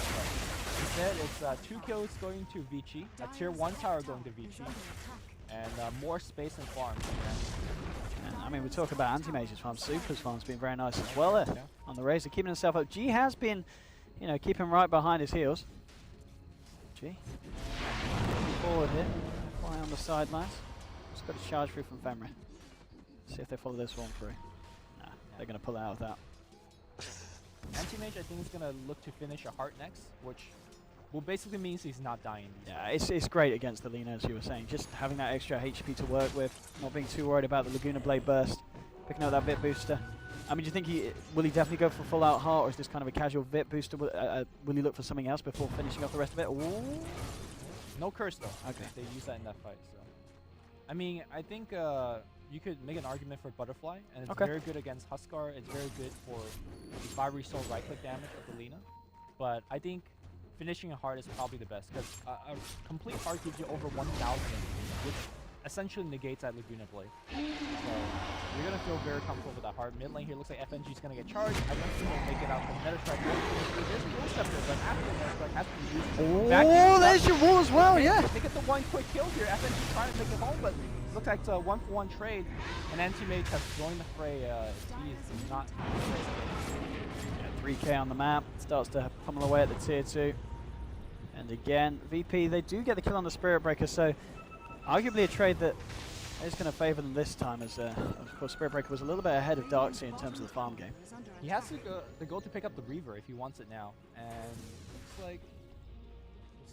instead, it's 2 kills going to Vici, a tier 1 tower going to Vici, and more space and farms. And, I mean, we talk about Anti-Mage's farm. Super's farm's been very nice as well there on the Razor, keeping himself up. G has been, keeping right behind his heels. G forward here, fly on the sidelines. Just got a charge through from Fenrir. See if they follow this one through. Nah, they're going to pull it out of that. Anti-Mage, I think, is going to look to finish a heart next, which basically means he's not dying. Yeah, it's great against the Lina, as you were saying. Just having that extra HP to work with, not being too worried about the Laguna Blade burst, picking up that Vit booster. I mean, do you think will he definitely go for full out heart, or is this kind of a casual Vit booster? Will he look for something else before finishing off the rest of it? Ooh. No curse though. Okay. They use that in that fight. So, I mean, I think you could make an argument for Butterfly, and it's very good against Huskar. It's very good for the 5 restore right click damage of the Lina. But I think finishing a heart is probably the best, because a complete heart gives you over 1,000, which essentially negates that Laguna Blade. So you're going to feel very comfortable with that heart. Mid lane here looks like FNG is going to get charged. I don't think he'll make it out. The Metastrike there's Rule Scepter, but after the Metastrike has to be used. Oh, there's your wall as well, yeah. They get the 1 quick kill here. FNG trying to make it home, but looks like it's a 1-for-1 trade, and Anti-Mage has joined the fray. He is not yeah, 3k on the map. Starts to pummel away at the tier 2. And again, VP, they do get the kill on the Spirit Breaker, so arguably a trade that It's going to favour them this time, as of course Spirit Breaker was a little bit ahead of Darkseid in terms of the farm game. He has to go to pick up the Reaver if he wants it now, and looks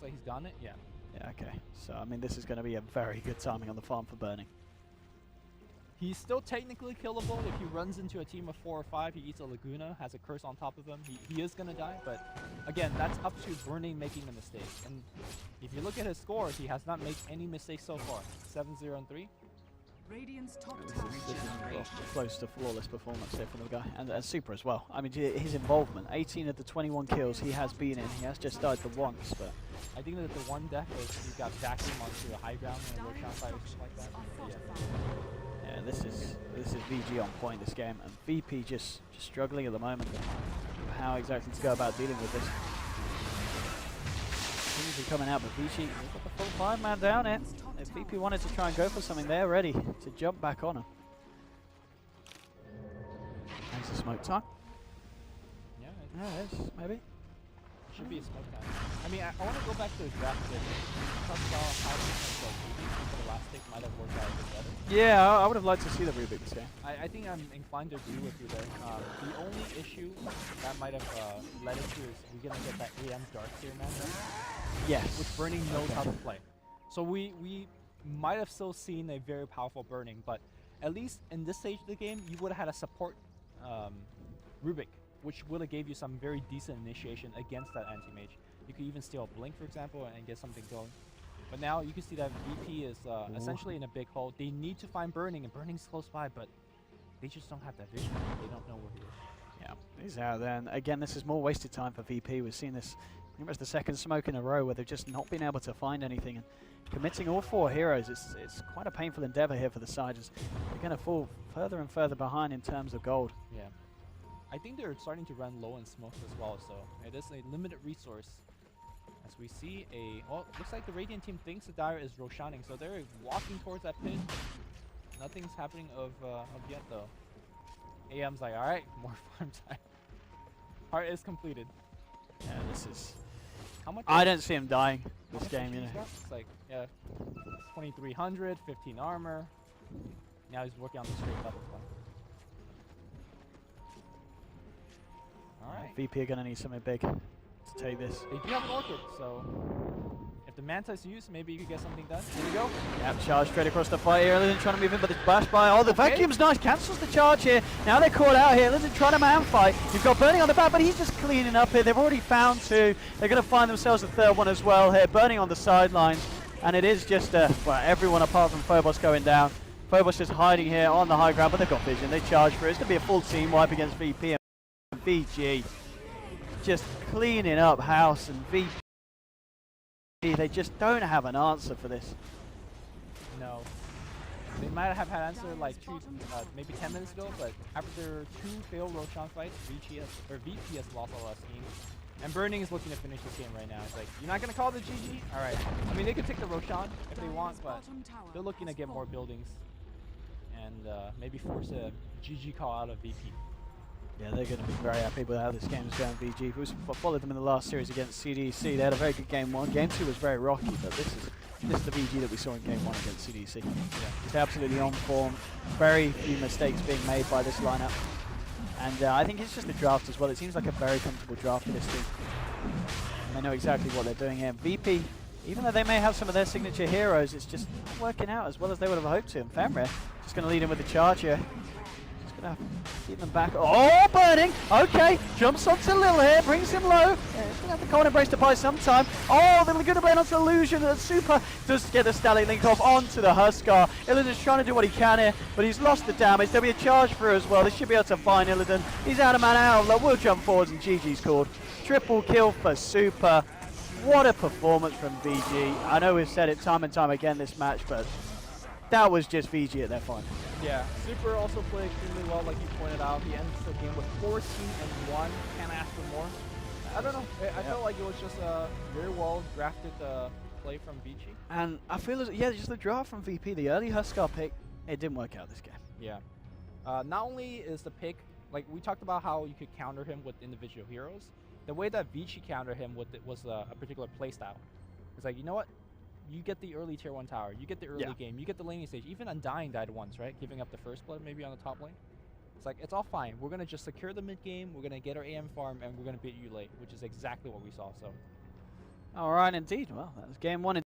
like he's gotten it. Yeah. Yeah. Okay. So I mean, this is going to be a very good timing on the farm for Burning. He's still technically killable if he runs into a team of 4 or 5. He eats a Laguna, has a curse on top of him. He is gonna die, but again, that's up to Burning making the mistake. And if you look at his score, he has not made any mistakes so far. 7-0-3. Radiant's top This tower is close to flawless performance here from the guy, and Super as well. I mean, his involvement, 18 of the 21 kills he has been in. He has just died the once, but I think that the one death is he got vacuum onto the high ground and a Roshan fight or something like that. yeah, this is VG on point this game, and VP just struggling at the moment. How exactly to go about dealing with this? Things are coming out, but Vici, they've got the full 5-man down here. If VP wanted to try and go for something, they're ready to jump back on him. There's the smoke time. Yeah, Yeah, it is, maybe. should be a smoke time. I mean, I want to go back to the draft a bit. Talk about how the last pick might have worked out a bit better. Yeah, I would have liked to see the Rubik this game. I think I'm inclined to agree with you there. The only issue that might have led into is we're going to get that AM Darkseer matchup, Yes. which Burning knows how to play. So we might have still seen a very powerful Burning, but at least in this stage of the game, you would have had a support Rubik, which would have gave you some very decent initiation against that anti-mage. You could even steal a Blink, for example, and get something going. But now you can see that VP is essentially in a big hole. They need to find Burning, and Burning's close by, but they just don't have that vision. They don't know where he is. Yeah, he's out there. And again, this is more wasted time for VP. We've seen this pretty much the second smoke in a row where they've just not been able to find anything. And committing all 4 heroes, it's quite a painful endeavor here for the side. They're going to fall further and further behind in terms of gold. Yeah. I think they're starting to run low in smokes as well, so it is a limited resource. As we see looks like the Radiant team thinks the Dire is Roshaning, so they're walking towards that pit. Nothing's happening of yet though. AM's like, alright, more farm time. Heart is completed. Yeah, this is... How much? I don't see him dying How this much game, HP you know. he's got? It's like, yeah, 2,300, 15 armor. Now he's working on the straight level play. Alright. VP are going to need something big to take this. They do have an Orchid, so if the Manta is used, maybe you could get something done. Here we go. Yep, charge straight across the fight here. Illidan trying to move in, but it's bashed by. Oh, the vacuum's nice. Cancels the charge here. Now they're caught out here. Illidan trying to man fight. You've got Burning on the back, but he's just cleaning up here. They've already found 2. They're going to find themselves a 3rd one as well here. Burning on the sidelines. And it is just, well, everyone apart from Phobos going down. Phobos just hiding here on the high ground, but they've got vision. They charge for it. It's going to be a full team wipe against VP and VG. Just cleaning up house, and VP, they just don't have an answer for this. No. They might have had answer like maybe 10 minutes ago, but after 2 failed Roshan fights, VP has lost all that steam. And Burning is looking to finish this game right now. It's like, you're not going to call the GG? Alright. I mean, they could take the Roshan if they want, but they're looking to get more buildings. And maybe force a GG call out of VP. Yeah, they're going to be very happy with how this game is going, VG. We followed them in the last series against CDC. They had a very good game 1. Game 2 was very rocky, but this is the VG that we saw in game 1 against CDC. Yeah. Just absolutely on form. Very few mistakes being made by this lineup. And I think it's just the draft as well. It seems like a very comfortable draft for this team. And they know exactly what they're doing here. VP, even though they may have some of their signature heroes, it's just not working out as well as they would have hoped to. And Femre just going to lead in with the charge here. Gonna keep them back. Oh, Burning! Okay, jumps onto Lil here, brings him low. He's gonna have the cold embrace to buy some time. Oh, the Laguna Blade onto Illusion. The Super does get the Static Link off onto the Huskar. Illidan's trying to do what he can here, but he's lost the damage. There'll be a charge through as well. They should be able to find Illidan. He's out of mana outlet. We'll jump forwards, and GG's called. Triple kill for Super. What a performance from VG. I know we've said it time and time again this match, but that was just VG at their finest. Yeah, Super also played extremely well, like you pointed out. He ends the game with 14-1. Can't ask for more. I don't know. I felt like it was just a very well drafted play from Vici. And I feel as just the draft from VP, the early Huskar pick, it didn't work out this game. Yeah. Not only is the pick, like we talked about how you could counter him with individual heroes, the way that Vici countered him with it was a particular playstyle. It's like, you know what? you get the early tier 1 tower, you get the early game, you get the laning stage. Even Undying died once, right? Giving up the first blood maybe on the top lane. It's like, it's all fine. We're going to just secure the mid game, we're going to get our AM farm, and we're going to beat you late, which is exactly what we saw. So, All right, indeed. Well, that was game 1.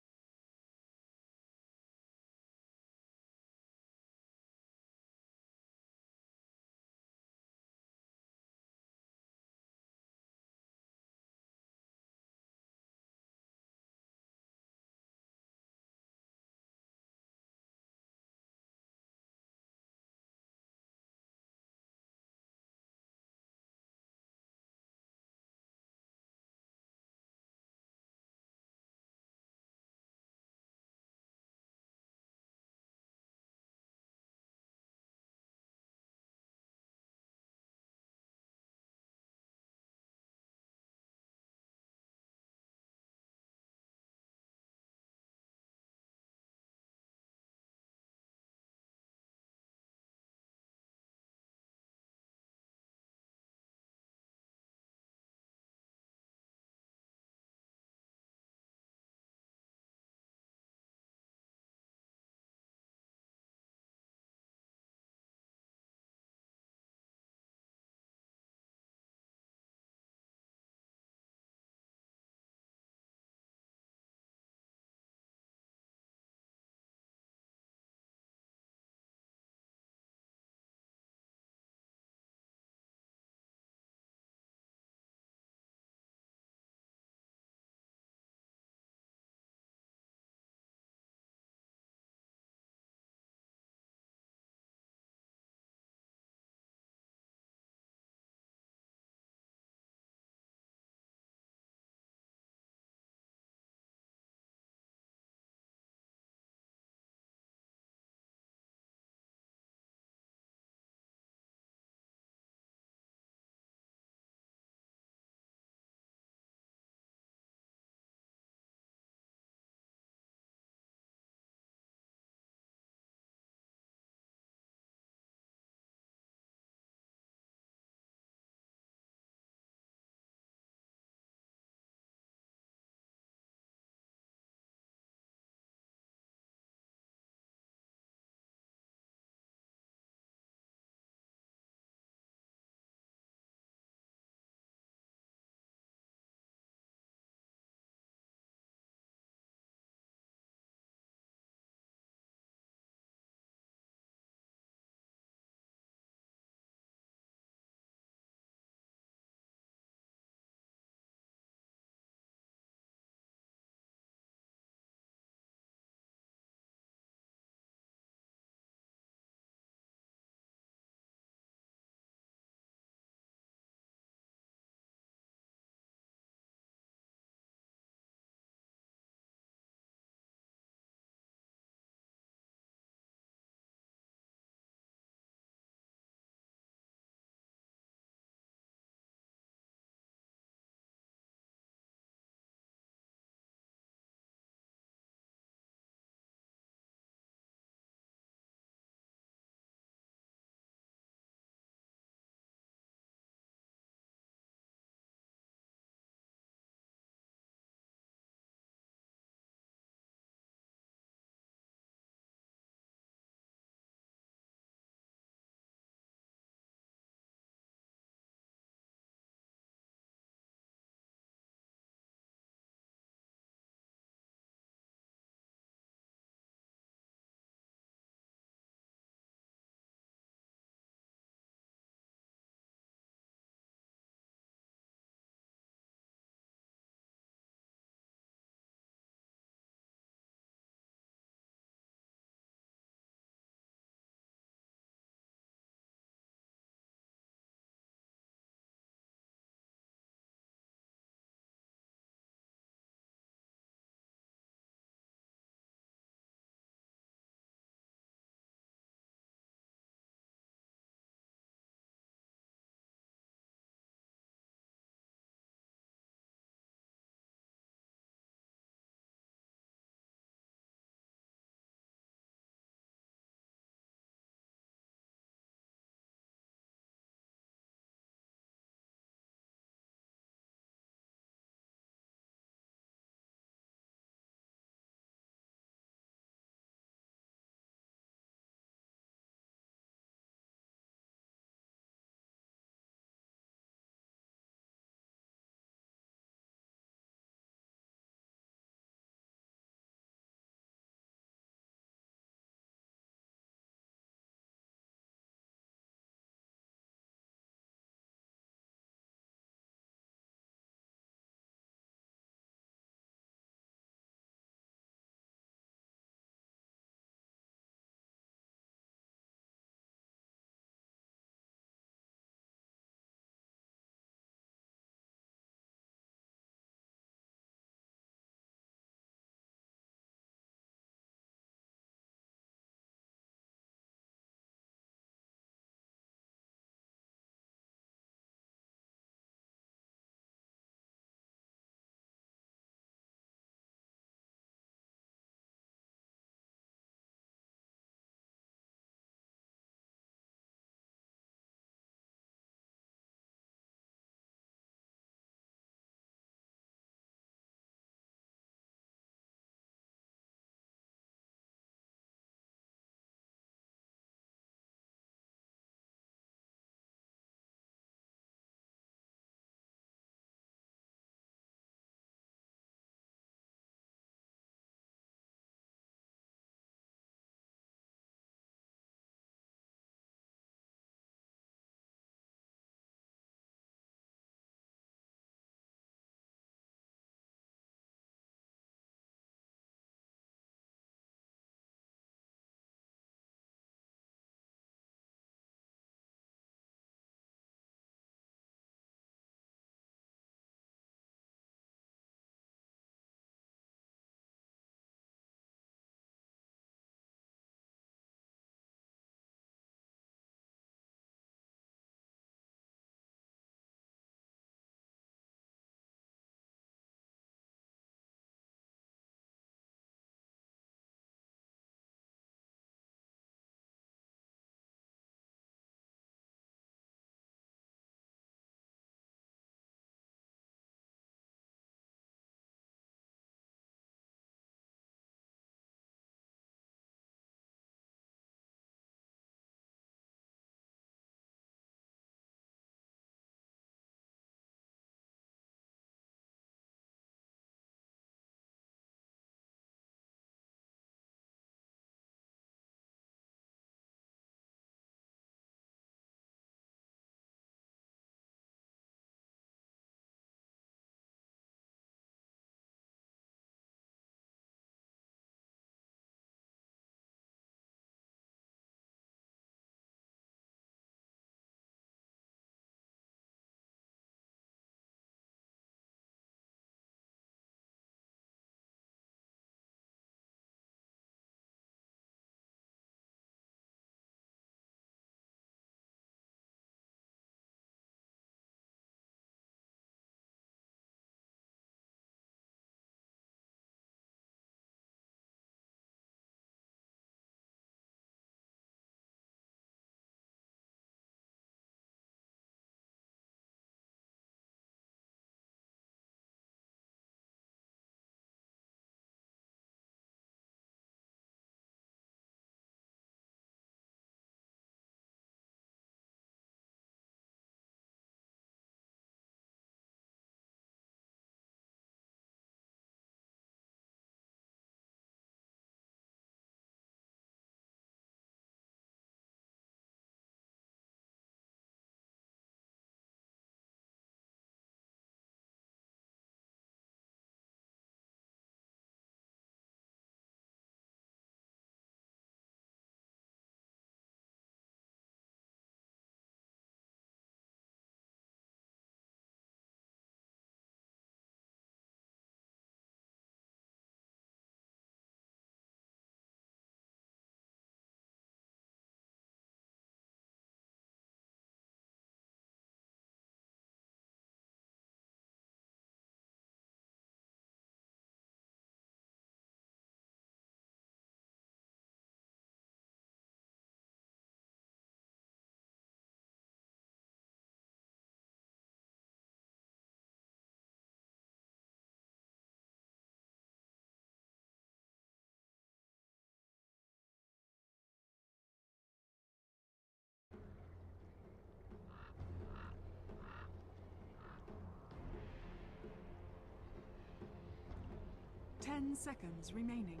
10 seconds remaining.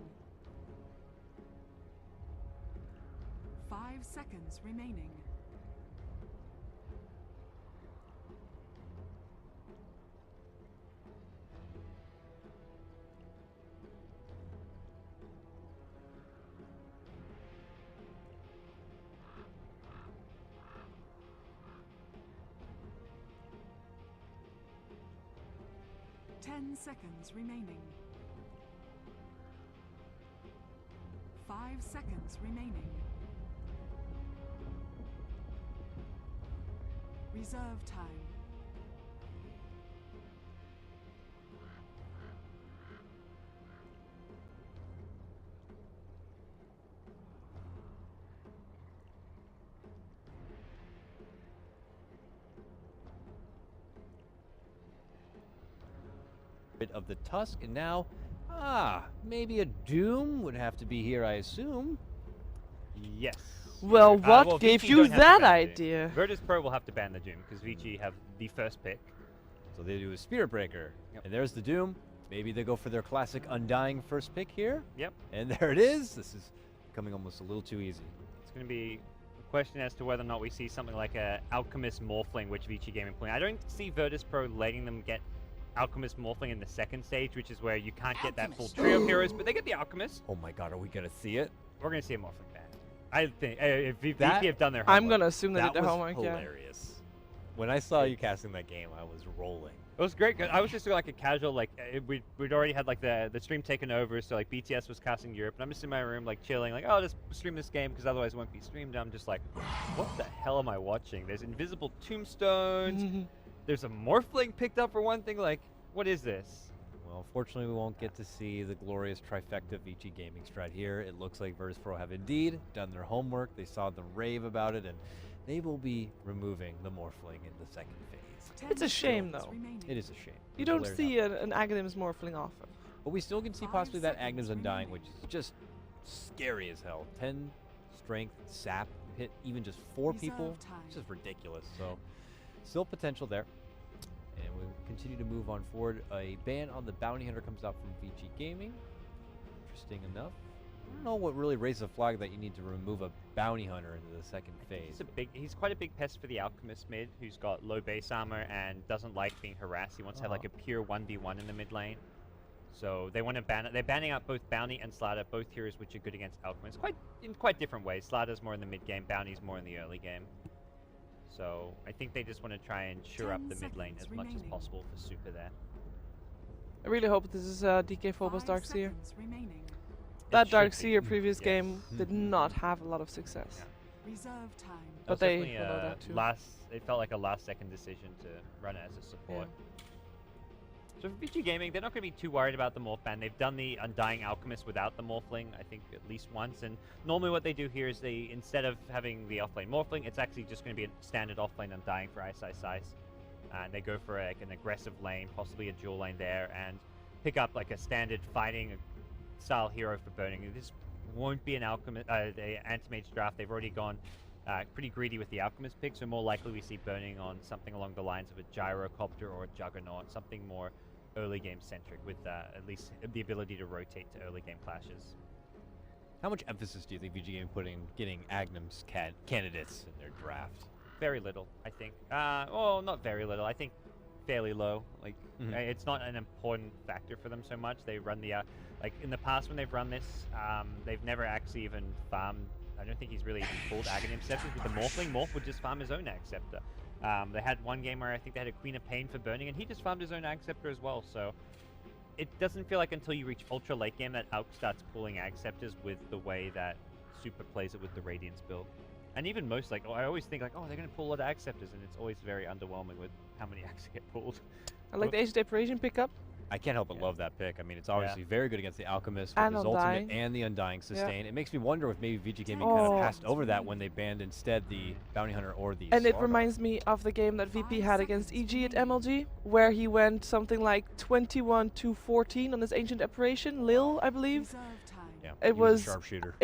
5 seconds remaining. Ten seconds remaining. 5 seconds remaining. Reserve time. Bit of the Tusk, and now, maybe a Doom would have to be here, I assume. Yes. Well, what well, gave Vici you don't have to that ban Doom. idea? Virtus.pro will have to ban the Doom because Vici have the first pick. So they do a Spirit Breaker. Yep. And there's the Doom. Maybe they go for their classic Undying first pick here. Yep. And there it is. This is becoming almost a little too easy. It's going to be a question as to whether or not we see something like a Alchemist Morphling, which Vici Gaming playing. I don't see Virtus.pro letting them get Alchemist Morphling in the second stage, which is where you can't get that full trio of heroes, but they get the Alchemist. Oh my god, are we going to see it? We're going to see a Morphling ban. I think if Vici That- have done their homework. I'm gonna assume they That did their was homework. Yeah. hilarious. When I saw you casting that game, I was rolling. It was great. 'Cause I was just doing like a casual, like we'd already had like the stream taken over, so like BTS was casting Europe, and I'm just in my room like chilling, like oh, just stream this game because otherwise it won't be streamed. I'm just like, what the hell am I watching? There's invisible tombstones. There's a Morphling picked up for one thing. Like, what is this? Well, unfortunately, we won't get to see the glorious trifecta Vici Gaming strat here. It looks like Virtus.pro have indeed done their homework. They saw the rave about it, and they will be removing the Morphling in the second phase. It's a shame, though. It is a shame. You It's don't hilarious see how- an Aghanims Morphling often. But we still can see 5 possibly that seconds Agnus Undying, remaining. which is just scary as hell. 10 strength, sap, hit even just 4 people. Reserve time. It's just ridiculous. So, still potential there. And we'll continue to move on forward. A ban on the Bounty Hunter comes out from Vici Gaming. Interesting enough. I don't know what really raises a flag that you need to remove a Bounty Hunter into the second phase. He's quite a big pest for the Alchemist mid, who's got low base armor and doesn't like being harassed. He wants to have like a pure 1v1 in the mid lane. So they want to ban it. They're banning out both Bounty and Slatter, both heroes which are good against Alchemists. In quite different ways. Slatter's more in the mid game, Bounty's more in the early game. So I think they just want to try and shore up 10 the mid lane as seconds much as remaining. possible for Super there. I really hope this is DK Phobos 5 Dark Seer. seconds remaining. That should Dark be. Seer previous Yes. game did not have a lot of success. Yeah. Reserve time. That But was they definitely follow a that too. it felt like a last second decision to run it as a support. So for Vici Gaming, they're not going to be too worried about the Morph ban. They've done the Undying Alchemist without the Morphling, I think, at least once. And normally what they do here is they, instead of having the offlane Morphling, it's actually just going to be a standard offlane Undying for Ice Ice Ice. And they go for like an aggressive lane, possibly a dual lane there, and pick up like a standard fighting style hero for burning. This won't be an Alchemist, the Anti-Mage draft. They've already gone pretty greedy with the Alchemist pick, so more likely we see burning on something along the lines of a Gyrocopter or a Juggernaut, something more early game centric with at least the ability to rotate to early game clashes. How much emphasis do you think Vici Gaming putting getting Agnum's candidates in their draft? Very little, I think. Well, not very little. I think fairly low. Like it's not an important factor for them so much. They run the like in the past when they've run this, they've never actually even farmed. I don't think he's really even pulled Aghanim Scepters with the Morphling. Morph would just farm his own Ag Scepter. They had one game where I think they had a Queen of Pain for burning, and he just farmed his own Ag Scepter as well. So it doesn't feel like until you reach ultra late game that Alk starts pulling Ag Scepters with the way that Super plays it with the Radiance build. And even most, like, I always think, like, oh, they're going to pull a lot of Ag Scepters, and it's always very underwhelming with how many Ags get pulled. I like the Age of Deprivation pickup. I can't help but love that pick. I mean, it's obviously very good against the Alchemist with And his Undying. ultimate and the Undying sustain. It makes me wonder if maybe Vici Gaming Oh. kind of passed over that when they banned instead the Bounty Hunter or the And it Slaughter. reminds me of the game that VP had against EG at MLG, where he went something like 21-14 on his Ancient Apparition, Lil, I believe. Reserve time. Yeah, It he was was- a sharpshooter.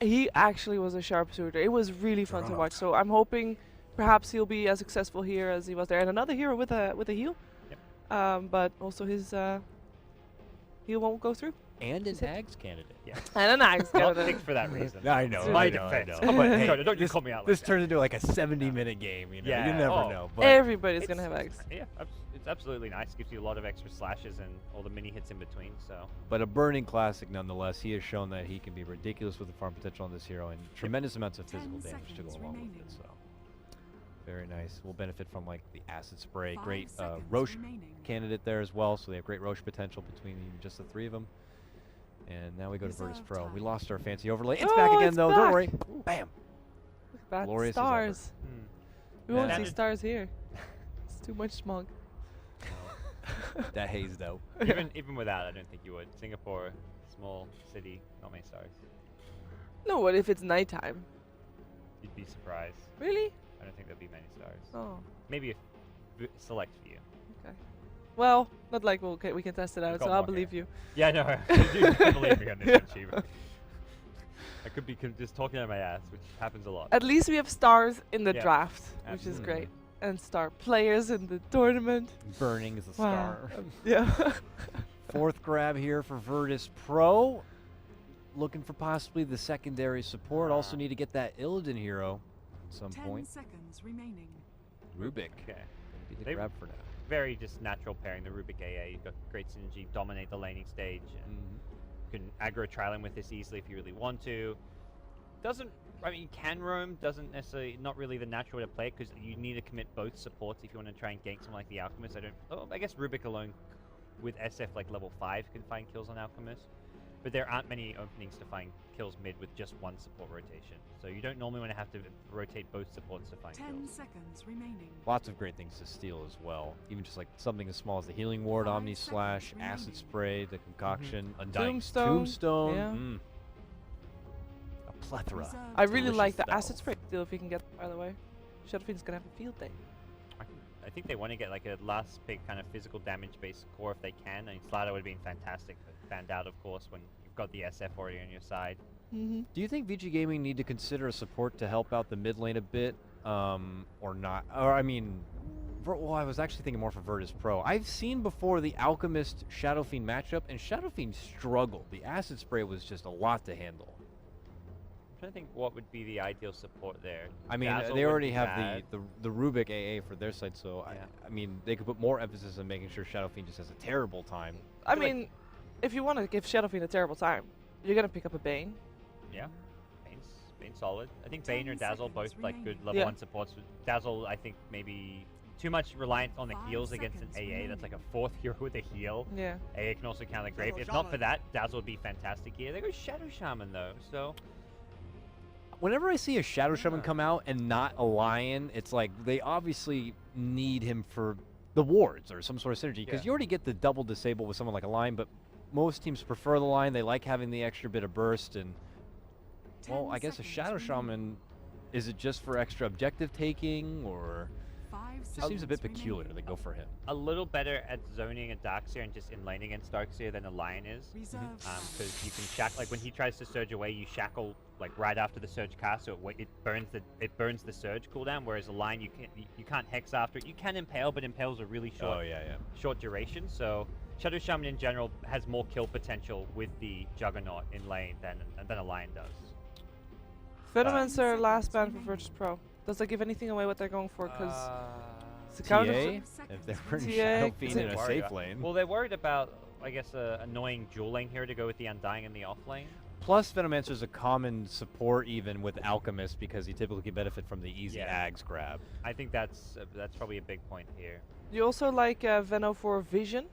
He actually was a sharpshooter. It was really fun to watch. So I'm hoping perhaps he'll be as successful here as he was there. And another hero with a heal. Yep. But also he he won't go through. And an Is it- Ags candidate. Yeah. And an axe Not candidate. picked for that reason. I know, My I know, I defense. know. Come on, But hey, Dakota, don't you call me out like This that. turns into like a 70-minute game. You know, Yeah, you never oh. know. But Everybody's gonna It's- have axe. Yeah, it's absolutely nice. Gives you a lot of extra slashes and all the mini hits in between. So But a burning classic nonetheless. He has shown that he can be ridiculous with the farm potential on this hero and tremendous amounts of 10 physical damage to go seconds along with remaining. it. So very nice. We'll benefit from like the acid spray. 5 Great seconds Roche remaining. candidate there as well. So they have great Roche potential between just the three of them. And now we go to Reserve Virtus.pro. We time. lost our fancy overlay. It's Oh, back again it's though. back. Don't worry. Bam. Look at that. Glorious as ever. Stars. We won't see Standard- stars here. It's too much smog. That hazed out. even without, I don't think you would. Singapore, small city, not many stars. No, what if it's nighttime? You'd be surprised. Really? I don't think there'll be many stars. Oh. Maybe a select few. Well, not like we can test it out, got so I'll more here. believe you. Yeah, no, you can believe me on this one, Shiva. I could be just talking out of my ass, which happens a lot. At least we have stars in the Yeah, draft, which is absolutely. great. And star players in the tournament. Burning is a Wow. star. Yeah. Fourth grab here for Virtus.pro. Looking for possibly the secondary support. Also need to get that Illidan hero at some 10 point. seconds remaining. Rubik. Okay. Gonna be the They- grab for now. Very just natural pairing, the Rubik AA. You've got great synergy, dominate the laning stage, and you can aggro Trilon with this easily if you really want to. I mean, you can roam, doesn't necessarily, not really the natural way to play it, because you need to commit both supports if you want to try and gank someone like the Alchemist. I guess Rubik alone with SF like level 5 can find kills on Alchemist, but there aren't many openings to find kills mid with just one support rotation. So you don't normally want to have to rotate both supports to find 10 kills. seconds remaining. Lots of great things to steal as well. Even just like something as small as the Healing Ward, 5 Omni Slash, seconds Acid remaining. Spray, the Concoction, Undying Tombstone, Tombstone. yeah. A plethora. Reserve I really Delicious like the spells. acid spray deal if you can get it, by the way. Shadowfiend's gonna have a field day. I think they want to get like a last pick kind of physical damage based core if they can. I mean, Slatter would have been fantastic, but banned out, of course, when you've got the SF already on your side. Mm-hmm. Do you think Vici Gaming need to consider a support to help out the mid lane a bit, or not? Or I mean, well, I was actually thinking more for Virtus.pro. I've seen before the Alchemist Shadowfiend matchup, and Shadowfiend struggled. The Acid Spray was just a lot to handle. I'm trying to think what would be the ideal support there. I mean, Dazzle they wouldn't already be have bad. the Rubik AA for their side, so Yeah. I mean, they could put more emphasis on making sure Shadowfiend just has a terrible time. I feel like- mean, if you want to give Shadowfiend a terrible time, you're gonna pick up a Bane. Yeah, Bane's solid. I think 10 Bane or Dazzle both seconds like good remaining. level Yeah. 1 supports. Dazzle, I think maybe too much reliance on the 5 heals against an seconds AA. That's like a remaining. 4th hero with a heal. Yeah. AA can also counter the Grave. If not for that, Dazzle would be fantastic here. They go Shadow Shaman though, so Whenever I see a Shadow Shaman Yeah. come out and not a Lion, it's like they obviously need him for the wards or some sort of synergy, because Yeah. you already get the double disable with someone like a Lion, but most teams prefer the Lion. They like having the extra bit of burst, and well, 10 I guess a seconds Shadow remaining. Shaman, is it just for extra objective taking, or 5 it just seems a bit seconds peculiar remaining. they go for him? a little better at zoning a Darkseer and just in lane against Darkseer than a Lion is. Reserve Because you can shackle, like when he tries to surge away, you shackle like right after the surge cast, so it burns the surge cooldown. Whereas a Lion, you can't hex after it. You can impale, but impales are really short, Oh yeah. short duration. So Shadow Shaman in general has more kill potential with the Juggernaut in lane than a Lion does. Venomancer last ban seconds for Virtus.pro. Does that give anything away what they're going for? Because it's a TA, counter. if they're in TA, Shadowfiend is in it- a safe lane. Well, they're worried about, I guess, a annoying dual lane here to go with the Undying in the off lane. Plus, Venomancer is a common support even with Alchemist, because he typically can benefit from the easy Yeah. Ags grab. I think that's probably a big point here. You also like Veno for Vision.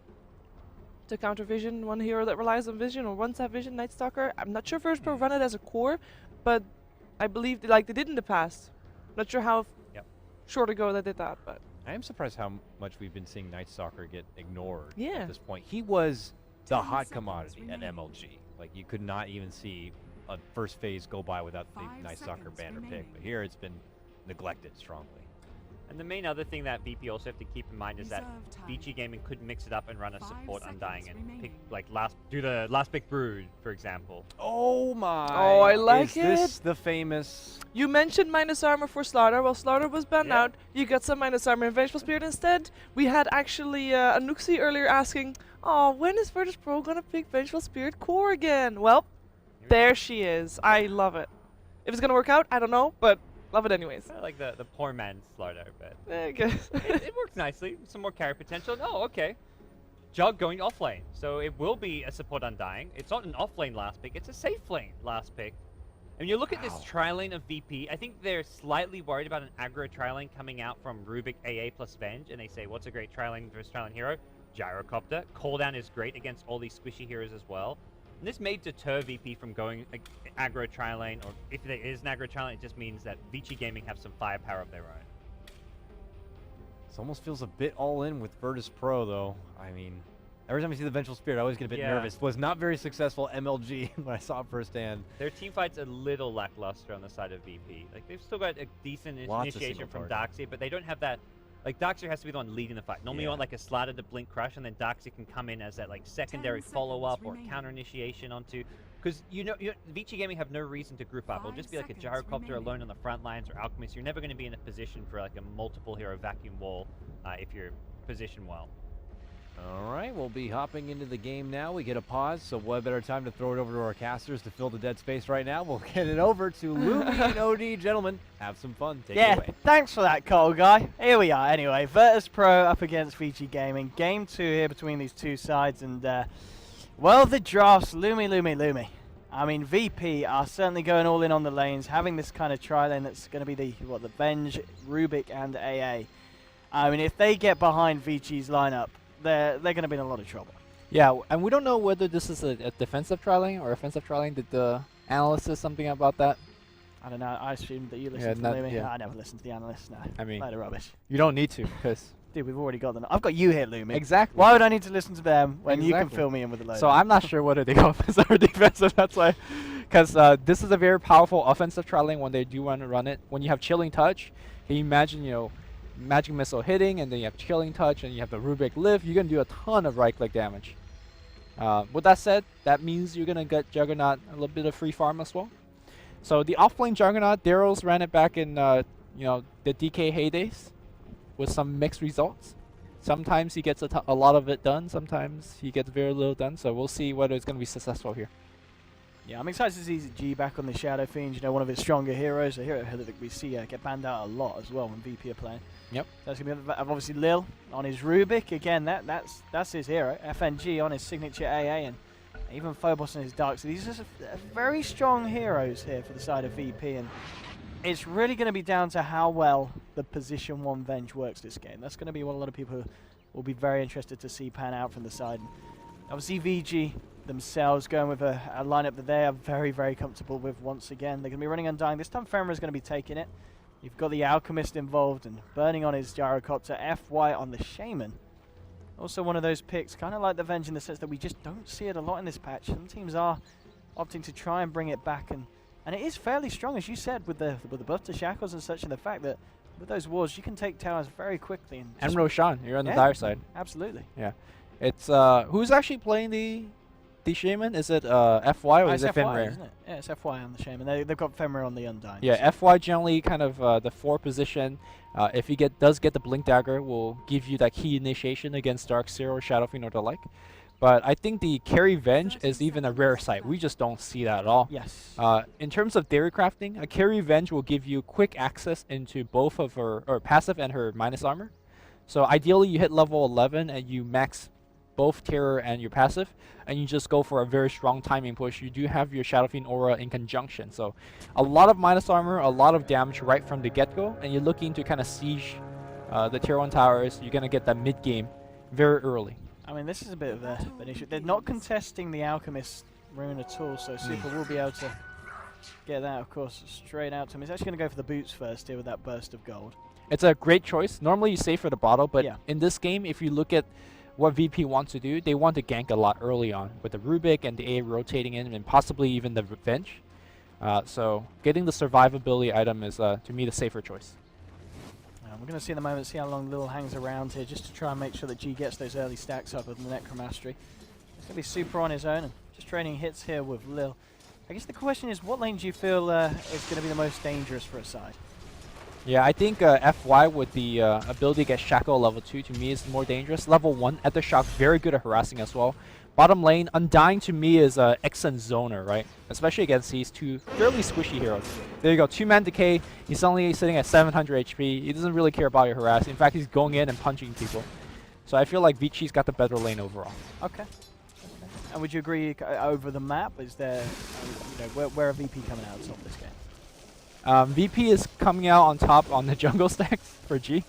To counter Vision, one hero that relies on Vision or wants to have Vision, Night Stalker. I'm not sure Virtus.pro run it as a core, but I believe they did in the past. Not sure how Yep. short ago they did that, but I am surprised how much we've been seeing Night Stalker get ignored Yeah. at this point. He was the 10 hot seconds commodity at remaining. MLG. Like, you could not even see a first phase go by without the 5 Night Stalker seconds banner pick. remaining. But here it's been neglected strongly. And the main other thing that VP also have to keep in mind is that Reserve time. Vici Gaming could mix it up and run a 5 support seconds Undying and pick remaining. do the last pick Brood, for example. Oh my! Oh, I like Is this it. the famous? You mentioned minus armor for Slaughter. Well, Slaughter was banned Yeah. out. You got some minus armor in Vengeful Spirit instead. We had actually a Nuxie earlier asking, "Oh, when is Virtus.pro gonna pick Vengeful Spirit core again?" Well, there she is. I love it. If it's gonna work out, I don't know, but love it anyways. I like the poor man's Slaughter, but I guess. it works nicely. Some more carry potential. Oh, okay. Jug going off lane, so it will be a support Undying. It's not an off lane last pick, it's a safe lane last pick. And when you look at this tri-lane of VP, I think they're slightly worried about an aggro tri-lane coming out from Rubik AA plus Venge, and they say, what's a great tri-lane versus tri-lane hero? Gyrocopter. Cooldown is great against all these squishy heroes as well. And this may deter VP from going aggro tri-lane, or if there is an aggro tri-lane, it just means that Vici Gaming have some firepower of their own. This almost feels a bit all in with Virtus.pro, though. I mean, every time I see the Vengeful Spirit, I always get a bit Yeah. nervous. Was not very successful MLG when I saw it firsthand. Their team fight's a little lackluster on the side of VP. Like, they've still got a decent Lots of initiation single from target. Darkseid, but they don't have that. Like, Darkseid has to be the one leading the fight. Normally, you Yeah. want like a Slider to blink crush, and then Darkseid can come in as that like secondary 10 follow-up seconds or remaining. counter initiation onto. Because Vici Gaming have no reason to group up. It'll 5 just be like a seconds Gyrocopter remaining. alone on the front lines or Alchemist. You're never going to be in a position for like a multiple hero vacuum wall if you're positioned well. All right, we'll be hopping into the game now. We get a pause, so what better time to throw it over to our casters to fill the dead space right now? We'll get it over to Lumi and OD. Gentlemen, have some fun. Take it Yeah, away. thanks for that, Cole guy. Here we are anyway. Virtus.pro up against Vici Gaming. Game 2 here between these two sides, and well, the drafts, Lumi. I mean, VP are certainly going all in on the lanes, having this kind of tri-lane that's going to be the Venge, Rubik, and AA. I mean, if they get behind Vici's lineup, they're going to be in a lot of trouble. Yeah, and we don't know whether this is a defensive tri-lane or offensive tri-lane. Did the analyst say something about that? I don't know. I assume that you listen Yeah, to not- Lumi. yeah. I never listen to the analysts. No, I mean, load of rubbish. you don't need to, because Dude, we've already got them. I've got you here, Lumi. exactly. Why would I need to listen to them when you can Exactly. fill me in with a load? So I'm not sure whether they go offensive or defensive. That's why, because this is a very powerful offensive tri-lane when they do want to run it. When you have Chilling Touch, can you imagine, Magic Missile hitting, and then you have Chilling Touch, and you have the Rubik Lift. You're gonna do a ton of right-click damage. With that said, that means you're gonna get Juggernaut a little bit of free farm as well. So the off-lane Juggernaut, Daryl's ran it back in the DK heydays with some mixed results. Sometimes he gets a lot of it done. Sometimes he gets very little done. So we'll see whether it's going to be successful here. Yeah, I'm excited to see G back on the Shadow Fiend, one of his stronger heroes, a hero that we see get banned out a lot as well when VP are playing. Yep. So it's going to be obviously Lil on his Rubik. Again, that's his hero. FNG on his signature AA, and even Phobos on his Dark. So these are very strong heroes here for the side of VP, and it's really going to be down to how well the position 1 Venge works this game. That's going to be what a lot of people will be very interested to see pan out from the side. Obviously, VG themselves going with a lineup that they are very, very comfortable with once again. They're going to be running Undying. This time, Fenrir is going to be taking it. You've got the Alchemist involved and burning on his Gyrocopter. FY on the Shaman. Also one of those picks, kind of like the Venge in the sense that we just don't see it a lot in this patch. Some teams are opting to try and bring it back, and it is fairly strong, as you said, with the buff to Shackles and such, and the fact that with those wards, you can take towers very quickly. And And just- Roshan, you're on the Yeah. dire side. Absolutely. It's who's actually playing the Shaman? Is it FY or is it FY, Fenrir? isn't it? Yeah, it's FY on the Shaman. They've got Fenrir on the Undying. Yeah, so- FY generally kind of the 4 position. If he does get the Blink Dagger, will give you that key initiation against Dark Zero, Shadow Fiend, or the like. But I think the carry Venge is even a rare sight. We just don't see that at all. Yes. In terms of dairy crafting, a carry Venge will give you quick access into both of her passive and her minus armor. So ideally, you hit level 11 and you max both terror and your passive, and you just go for a very strong timing push. You do have your Shadow Fiend aura in conjunction, so a lot of minus armor, a lot of damage right from the get-go, and you're looking to kind of siege the tier 1 towers. You're gonna get that mid game very early. I mean, this is a bit of an issue. They're not contesting the Alchemist rune at all, so Super will be able to get that, of course, straight out to him. He's actually going to go for the boots first here with that burst of gold. It's a great choice. Normally you save for the bottle, but Yeah. in this game, if you look at what VP wants to do, they want to gank a lot early on with the Rubik and the A rotating in, and possibly even the Venge. So getting the survivability item is, to me, the safer choice. we're going to see in the moment, see how long Lil hangs around here, just to try and make sure that G gets those early stacks up with the Necromastery. He's going to be super on his own and just trading hits here with Lil. I guess the question is, what lane do you feel is going to be the most dangerous for a side? Yeah, I think FY with the ability to get Shackle level 2 to me is more dangerous. Level 1 at the shock, very good at harassing as well. Bottom lane, Undying to me is an excellent zoner, right? Especially against these two fairly squishy heroes. There you go, 2-man decay. He's only sitting at 700 HP. He doesn't really care about your harass. In fact, he's going in and punching people. So I feel like Vici's got the better lane overall. Okay. And would you agree over the map? Is there, where are VP coming out of this game? VP is coming out on top on the jungle stacks for G.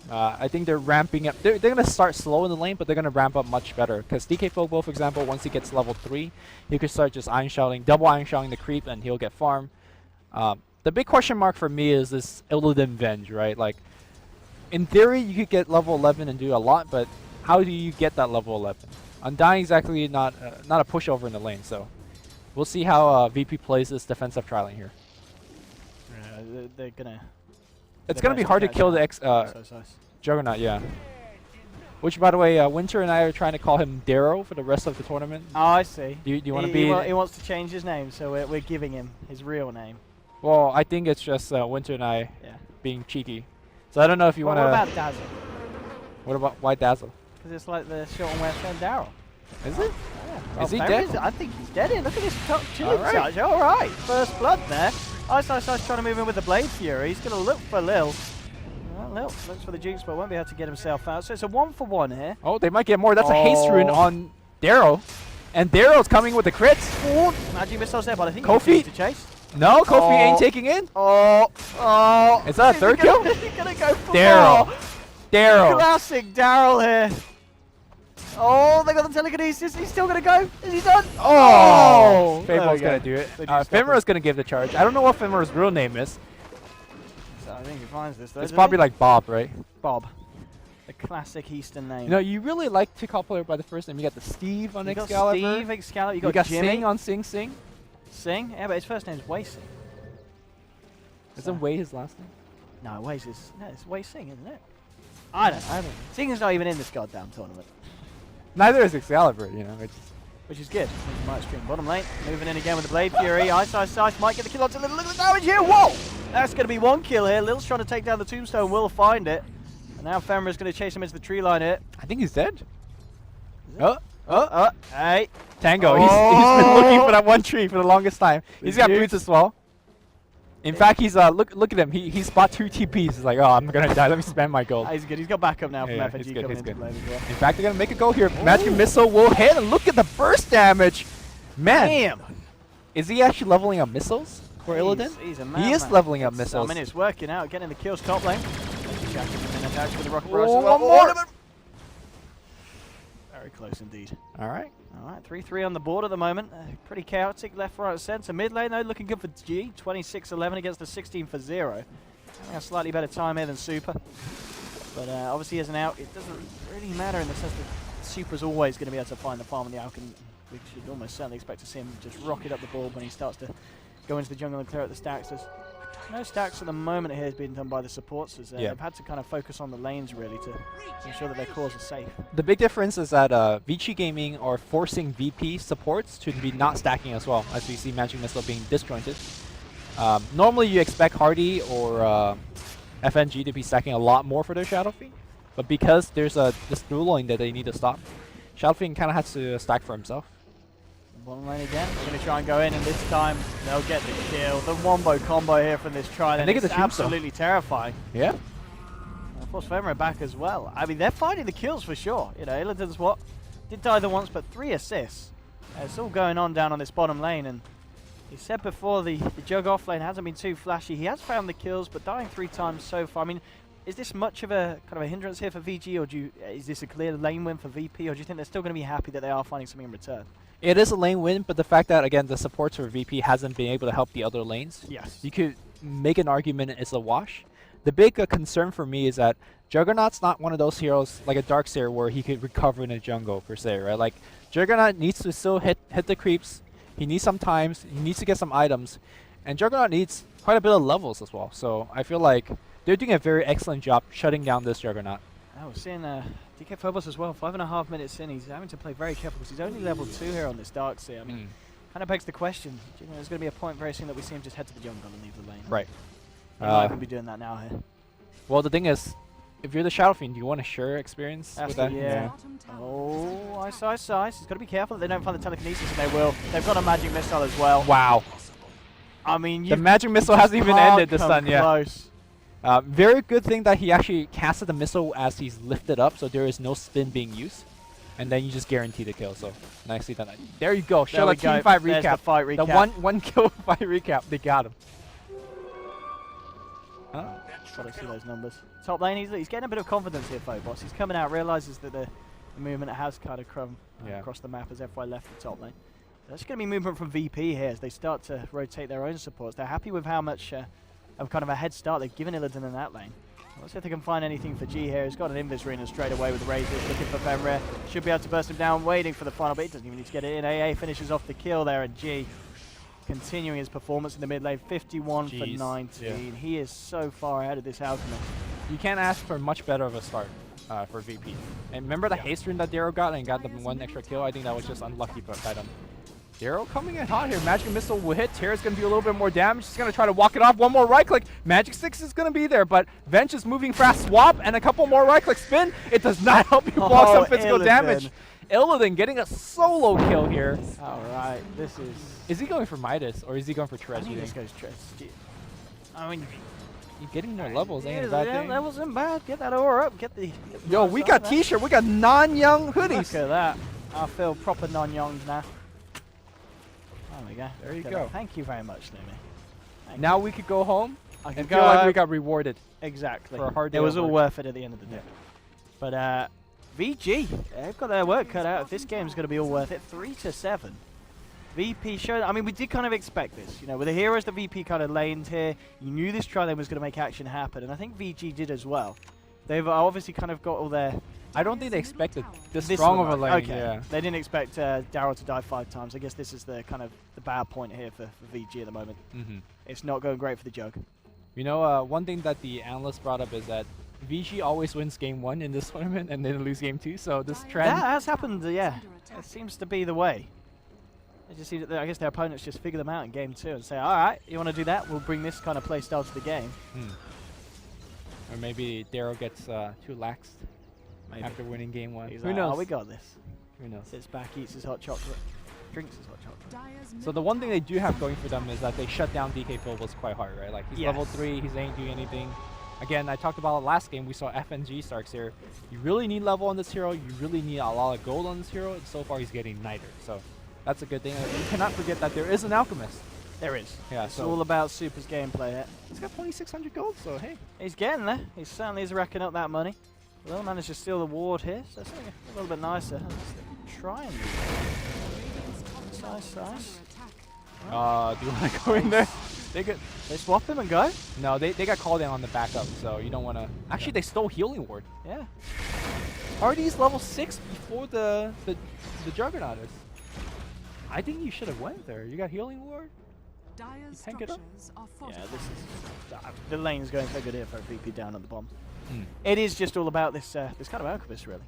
I think they're ramping up. They're going to start slow in the lane, but they're going to ramp up much better. Because DK Fogbo, for example, once he gets level 3, he could start just iron shouting, double iron shouting the creep, and he'll get farm. The big question mark for me is this Illidan Venge, right? Like, in theory, you could get level 11 and do a lot, but how do you get that level 11? Undying is actually not a pushover in the lane, so we'll see how VP plays this defensive trialing here. They're gonna. It's gonna be hard to kill the Juggernaut, yeah. Which, by the way, Winter and I are trying to call him Darrow for the rest of the tournament. Oh, I see. Do you want to be? He wants to change his name, so we're giving him his real name. Well, I think it's just Winter and I being cheeky. So I don't know if you want to. What about Dazzle? What about why Dazzle? Because it's like the short and west friend Darrow. Is it? Yeah. Is he dead? I think he's dead. Look at this chilling touch. All right, first blood there. Ice trying to move in with the Blade Fury. He's going to look for Lil. Well, Lil looks for the Jukes, but won't be able to get himself out. So it's a 1-for-1 here. Oh, they might get more. That's a haste rune on Darrow. And Darrow's coming with the crits. Oh, Magic Missiles there, but I think Kofi to chase. No, Kofi ain't taking in. Oh. Is that a third kill? He's going to go for Darrow. Darrow. Classic Darrow here. Oh, they got the telekinesis. He's still going to go. Is he done? Oh! Fable's going to do it. Femura's going to give the charge. I don't know what Femura's real name is. So I think he finds this, though. It's probably like Bob, right? Bob. The classic Eastern name. You know, you really like to call player by the first name. You got the Steve on Excalibur. You got Steve, Excalibur. You got Jimmy. Sing on Sing Sing. Sing? Yeah, but his first name's Wei Sing. Isn't Wei his last name? No, it's Wei Sing, isn't it? I don't know. Sing's not even in this goddamn tournament. Neither is Excalibur, you know. Which is good. Might stream bottom lane. Moving in again with the Blade Fury. Ice might get the kill onto Lil. Look at the damage here. Whoa! That's going to be one kill here. Lil's trying to take down the tombstone. Will find it. And now Femura's going to chase him into the tree line here. I think he's dead. Hey. Tango. He's been looking for that one tree for the longest time. He's got boots as well. In fact, he's look at him. He spot 2 TPs. He's like, oh, I'm gonna die. Let me spend my gold. He's good. He's got backup now from FNG coming into play as well. In fact, they're gonna make a go here. Magic Missile will hit, and look at the burst damage. Man, damn. Is he actually leveling up missiles for Illidan? He's a man. He is leveling up missiles. I mean, it's working out. Getting the kills top lane. One more. Very close indeed. All right. All right, 3-3 on the board at the moment. Pretty chaotic, left, right, centre. Mid lane, though, looking good for G. 26-11 against the 16 for 0. Having a slightly better time here than Super. But obviously, as an out, it doesn't really matter in the sense that Super's always going to be able to find the farm on the Alc, and we should almost certainly expect to see him just rocket up the board when he starts to go into the jungle and clear out the stacks. There's no stacks at the moment here has been done by the supports, as they've had to kind of focus on the lanes really to ensure that their cores are safe. The big difference is that Vici Gaming are forcing VP supports to be not stacking as well, as we see Magic Missile being disjointed. Normally you expect Hardy or FNG to be stacking a lot more for their Shadow Fiend, but because there's this dual lane that they need to stop, Shadow Fiend kind of has to stack for himself. Bottom lane again. They're going to try and go in, and this time they'll get the kill. The wombo combo here from this try. And they get the absolutely terrifying. Yeah. And of course, Femura back as well. I mean, they're finding the kills for sure. You know, Illidan's what? Did die the once, but 3 assists. It's all going on down on this bottom lane, and he said before the Jug off lane hasn't been too flashy. He has found the kills, but dying 3 times so far. I mean, is this much of a kind of a hindrance here for VG, or is this a clear lane win for VP, or do you think they're still going to be happy that they are finding something in return? It is a lane win, but the fact that, again, the supports for VP hasn't been able to help the other lanes, you could make an argument it's a wash. The big concern for me is that Juggernaut's not one of those heroes like a Darkseer where he could recover in a jungle, per se, right? Like, Juggernaut needs to still hit the creeps. He needs some times. He needs to get some items. And Juggernaut needs quite a bit of levels as well. So I feel like they're doing a very excellent job shutting down this Juggernaut. Oh, we're seeing DK Phobos as well. 5.5 minutes in, he's having to play very careful because he's only level 2 here on this Darkseer. I mean, kind of begs the question. Do you know, there's going to be a point very soon that we see him just head to the jungle and leave the lane. Right. He might even be doing that now here. Well, the thing is, if you're the Shadow Fiend, do you want to share experience with that? Yeah. Oh, ice. He's got to be careful that they don't find the telekinesis, and they will. They've got a magic missile as well. Wow. I mean, The magic missile hasn't even ended this time yet. Close. Very good thing that he actually casted the missile as he's lifted up, so there is no spin being used. And then you just guarantee the kill, so nicely done. There you go. Show a team fight recap. The fight recap. The one kill fight recap. They got him. Huh? Gotta see those numbers. Top lane, he's getting a bit of confidence here, Phobos. He's coming out, realizes that the movement has kind of come across the map as FY left the top lane. There's going to be movement from VP here as they start to rotate their own supports. They're happy with how much of kind of a head start they've given Illidan in that lane. Let's see if they can find anything for G here. He's got an Invis Arena straight away with Razors, looking for Fenrir. Should be able to burst him down, waiting for the final, but he doesn't even need to get it in. AA finishes off the kill there, and G continuing his performance in the mid lane, 51 for 19. Yeah. He is so far ahead of this Alchemist. You can't ask for much better of a start for VP. And remember the haste rune that Darrow got and got the one extra kill? I think that was just unlucky by them. Darrow coming in hot here. Magic Missile will hit. Terra's going to be a little bit more damage. He's going to try to walk it off. One more right click. Magic 6 is going to be there, but Vench is moving fast. Swap and a couple more right click spin. It does not help you block some physical damage. Illidan getting a solo kill here. All right, this is... Is he going for Midas or is he going for I Trez? think this goes Trez. I mean... You're getting more levels, ain't a bad thing. Levels ain't bad. Get that aura up. Get the... Yo, we got t-shirt. We got Nanyang hoodies. Look at that. I feel proper Nanyang's now. There we go. There you go. Thank you very much, Lumi. Now we could go home and go feel like we got rewarded. Exactly. For a hard day it was of all work. worth it at the end of the day. But VG, they've got their work cut out. If this game's going to be all worth it, 3-7. VP showed. I mean, we did kind of expect this. You know, with the heroes that VP kind of laned here, you knew this tri-lane was going to make action happen, and I think VG did as well. They've obviously kind of got all their... I don't think they expected this strong of a lane. Okay. Yeah. They didn't expect Darrow to die 5 times. I guess this is the kind of the bad point here for VG at the moment. It's not going great for the Jug. You know, one thing that the analyst brought up is that VG always wins game 1 in this tournament and then lose game 2. So this trend... That has happened, yeah. It seems to be the way. It just seems that I guess their opponents just figure them out in game 2 and say, all right, you want to do that? We'll bring this kind of play style to the game. Or maybe Darrow gets too laxed after winning game 1. Who Who knows? knows? We got this. Who knows? Sits back, eats his hot chocolate, drinks his hot chocolate. So the one thing they do have going for them is that they shut down DK Phobos quite hard, right? Like, he's level 3, he ain't doing anything. Again, I talked about it last game, we saw FNG Starks here. You really need level on this hero, you really need a lot of gold on this hero, and so far he's getting Niter. So that's a good thing. You cannot forget that there is an Alchemist. There is. Yeah, it's all about Super's gameplay here. He's got 2,600 gold, so hey. He's getting there. He certainly is racking up that money. Well, managed to steal the ward here, so it's a little bit nicer. Let's try and nice. Do you want to go in there? They swap him and go? No, they got called in on the backup, so you don't want to... Actually, they stole healing ward. Yeah. Are these level 6 before the Juggernaut is? I think you should have went there. You got healing ward? Tank it up. Yeah, this is... the lane's going so good here for a VP down at the bomb. It is just all about this this kind of Alchemist, really.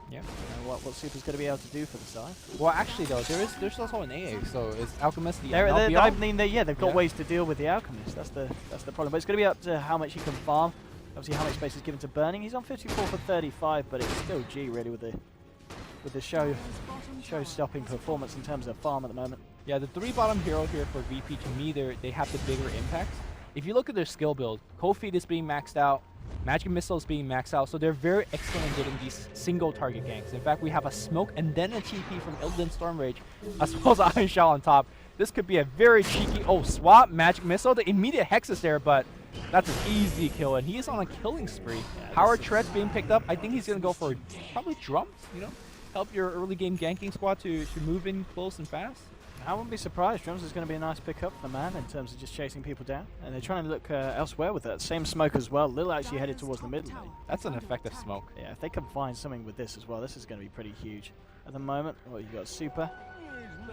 Yeah. What Super's going to be able to do for the side. Well, actually, though, there's also an AA, so is Alchemist the I mean, they've got ways to deal with the Alchemist. That's the problem. But it's going to be up to how much he can farm. Obviously, how much space is given to Burning. He's on 54 for 35, but it's still G, really, with the show-stopping performance in terms of farm at the moment. Yeah, the 3 bottom hero here for VP, to me, they have the bigger impact. If you look at their skill build, Cold Feet is being maxed out, Magic Missile is being maxed out, so they're very excellent at getting these single target ganks. In fact, we have a Smoke and then a TP from Illidan Stormrage, as well as Iron Shell on top. This could be a very cheeky... Oh, swap, Magic Missile. The immediate Hex is there, but that's an easy kill, and he is on a killing spree. Power Treads being picked up. I think he's going to go for probably Drums, you know? Help your early game ganking squad to move in close and fast. I wouldn't be surprised. Drums is going to be a nice pickup for the man in terms of just chasing people down. And they're trying to look elsewhere with that. Same smoke as well. Lil actually headed towards the mid lane. That's an effective smoke. Yeah, if they can find something with this as well, this is going to be pretty huge. At the moment, well, you've got Super.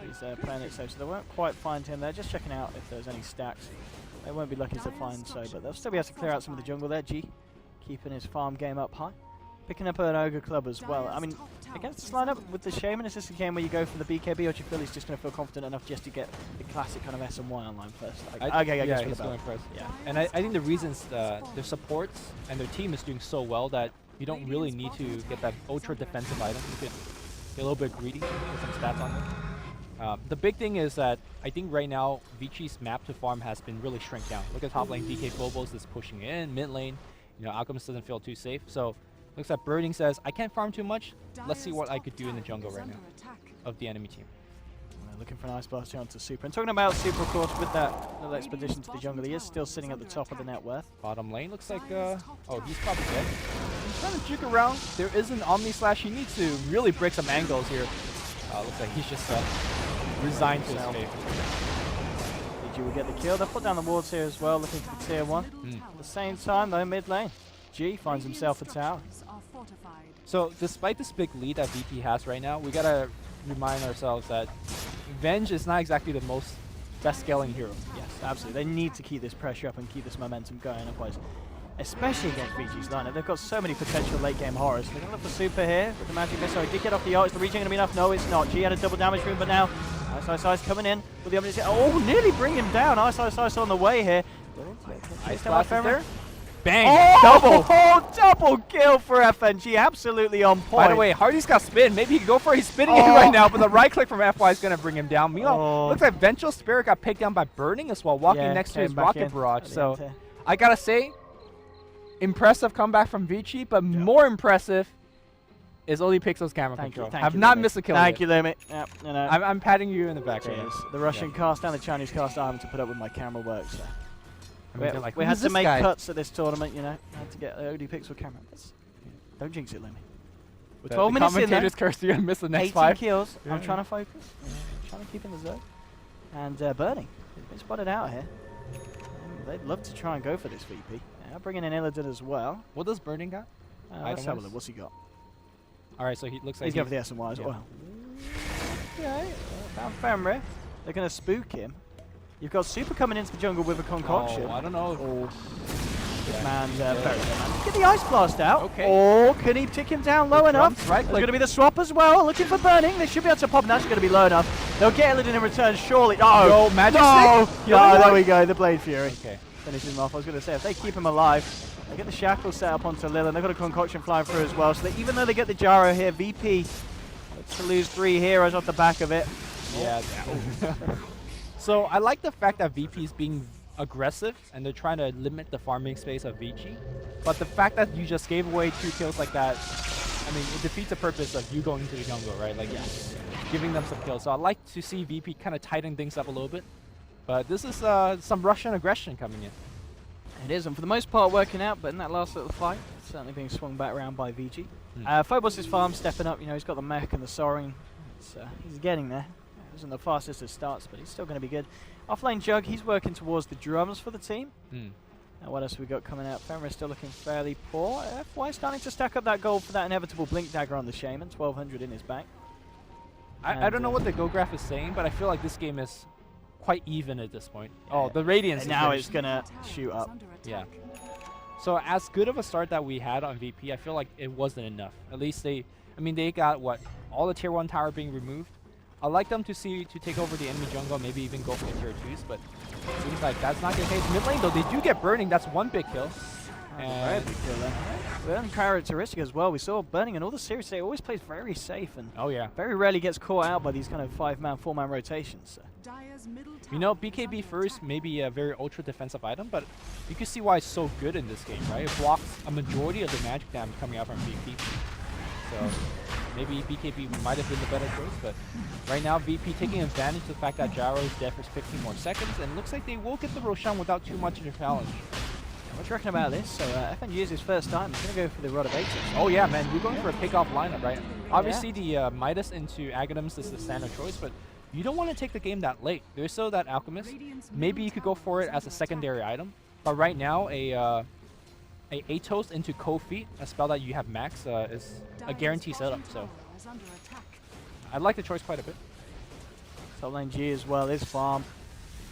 He's playing it safe, so they won't quite find him there. Just checking out if there's any stacks They won't be lucky to find so, but they'll still be able to clear out some of the jungle there. G keeping his farm game up high. Picking up an Ogre Club as well. I mean, against this lineup with the Shaman, is this a game where you go for the BKB, or do you feel he's just going to feel confident enough just to get the classic kind of S and Y online first? Like, I guess yeah, for he's the going belt. first. Yeah. And I think the reasons their supports and their team is doing so well that you don't really need to get that ultra defensive item. You could get a little bit greedy, get some stats on them. The big thing is that I think right now Vici's map to farm has been really shrink down. Look at top lane, DK Phobos is pushing in, mid lane, you know, Alchemist doesn't feel too safe. So looks like Burning says, I can't farm too much. Let's see what I could do in the jungle right now of the enemy team. Looking for an Ice Blast here onto Super. And talking about Super, of course, with that little expedition to the jungle, he is still sitting at the top of the net worth. Bottom lane looks like, oh, he's probably dead. He's trying to juke around. There is an Omni Slash. He needs to really break some angles here. Looks like he's just resigned to his fate. Vici will get the kill. They'll put down the wards here as well, looking for the tier 1. At the same time, though, mid lane, G finds himself a tower. So, despite this big lead that VP has right now, we gotta remind ourselves that Venge is not exactly the best scaling hero. Yes, absolutely. They need to keep this pressure up and keep this momentum going, otherwise, especially against Vici's lineup. They've got so many potential late game horrors. They're going to look for Super here with the magic missile. He did get off the art. Is the regen going to be enough? No, it's not. G had a double damage room, but now Ice coming in with the omnis. Oh, nearly bring him down. Ice on the way here. Ice Blast is there. Bang! Oh, Double! Oh, double kill for FNG. Absolutely on point. By the way, Hardy's got spin. Maybe he could go for it. He's spinning it right now, but the right click from FY is going to bring him down. Meanwhile, looks like Vengeful Spirit got picked down by Burning as well, walking next to his Rocket Barrage. So, I got to say, impressive comeback from Vici, but more impressive is Oli Pixel's camera control. Have not missed a kill. Thank you, Lumi. Yep, you know. I'm patting you in the back. Cheers. The Russian cast and the Chinese cast are having to put up with my camera work. So. I mean, like, we had to make cuts at this tournament, you know. I had to get the OD Pixel camera. Don't jinx it, Lumi. We're 12 minutes in there. Commentators curse you and miss the next 18 5 kills. I'm trying to focus. Trying to keep in the zone. And Burning. He's been spotted out here. They'd love to try and go for this VP. Bringing in Illidan as well. What does Burning got? Let's have a look. What's he got? Alright, so he looks like he's going for the S&Y as well. Okay, found Femre. They're going to spook him. You've got Super coming into the jungle with a concoction. Oh, I don't know. This man's very good, man. Get the Ice Blast out. Okay. Or can he tick him down low enough? Right, There's going to be the swap as well. Looking for Burning. They should be able to pop, and that's going to be low enough. They'll get Illidan in return, surely. Oh, Yo, Magic Stick? No, there we go. The Blade Fury. Okay. Finishes him off. I was going to say, if they keep him alive, they get the shackle set up onto Lil, and they've got a concoction flying through as well. So that even though they get the gyro here, VP to lose 3 heroes off the back of it. Yeah. So I like the fact that VP is being aggressive and they're trying to limit the farming space of Vici. But the fact that you just gave away 2 kills like that, I mean, it defeats the purpose of you going into the jungle, right? Like, giving them some kills. So I like to see VP kind of tighten things up a little bit. But this is some Russian aggression coming in. It is, and for the most part working out, but in that last little fight, it's certainly being swung back around by Vici. Phobos' farm stepping up, you know, he's got the mech and the soaring. He's getting there. He wasn't the fastest of starts, but he's still going to be good. Offlane Jug, he's working towards the drums for the team. Now what else have we got coming out? Femra still looking fairly poor. FY starting to stack up that gold for that inevitable Blink Dagger on the Shaman, 1200 in his back. I don't know what the Go Graph is saying, but I feel like this game is quite even at this point. Oh, the Radiance is now it's going to shoot up. Yeah. So as good of a start that we had on VP, I feel like it wasn't enough. At least they got what? All the tier 1 tower being removed. I'd like them to take over the enemy jungle, maybe even go for the tier 2s, but it seems like that's not the case. Mid lane though, they do get Burning, that's 1 big kill. Very big kill then. Very characteristic as well. We saw Burning in all the series, they always plays very safe and very rarely gets caught out by these kind of 5-man, 4-man rotations. You know, BKB first may be a very ultra defensive item, but you can see why it's so good in this game, right? It blocks a majority of the magic damage coming out from VP. So maybe BKB might have been the better choice, but right now VP taking advantage of the fact that Gyro is dead for 15 more seconds, and it looks like they will get the Roshan without too much of a challenge. What do you reckon about this? So FNG is his first time. He's going to go for the Rod of Ages. Oh yeah, man, we're going for a pick-off lineup, right? Obviously the Midas into Aghanims is the standard choice, but you don't want to take the game that late. There's still that Alchemist. Maybe you could go for it as a secondary item, but right now a Atos into Cold Feet, a spell that you have max, is a guarantee setup. So I like the choice quite a bit. Top lane G as well, his farm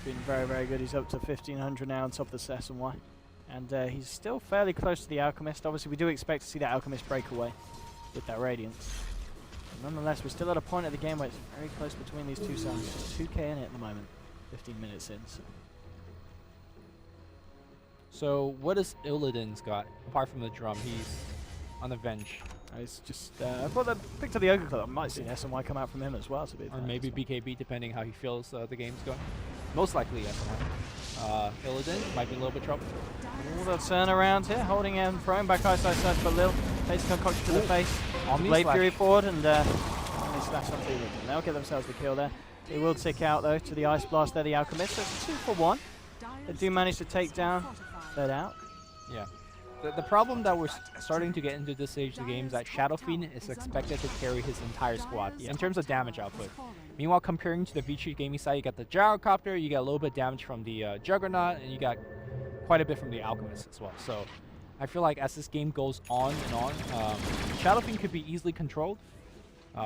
been very, very good. He's up to 1500 now on top of the SSY. And he's still fairly close to the Alchemist. Obviously, we do expect to see that Alchemist break away with that Radiance. But nonetheless, we're still at a point of the game where it's very close between these two sides. Just 2k in it at the moment, 15 minutes in. So what does Illidan's got apart from the drum? He's on the bench. It's just, I thought they picked up the Ogre Club. I might see an SNY come out from him as well, to be fair. Or maybe BKB, depending how he feels the game's going. Most likely SNY. Illidan might be a little bit trouble. All the turnaround here, holding him, throwing back eyesight search for Lil. Takes concoction to the face. Blade Fury forward and Omni Slash on Illidan. They'll get themselves the kill there. They will tick out though to the Ice Blast there, the Alchemist. So it's a 2 for 1. They do manage to take down that out. Yeah. The problem that we're starting to get into this stage of the game is that Shadow Fiend is expected to carry his entire squad in terms of damage output. Meanwhile, comparing to the Vici gaming side, you got the Gyrocopter, you got a little bit of damage from the Juggernaut, and you got quite a bit from the Alchemist as well. So I feel like as this game goes on and on, Shadow Fiend could be easily controlled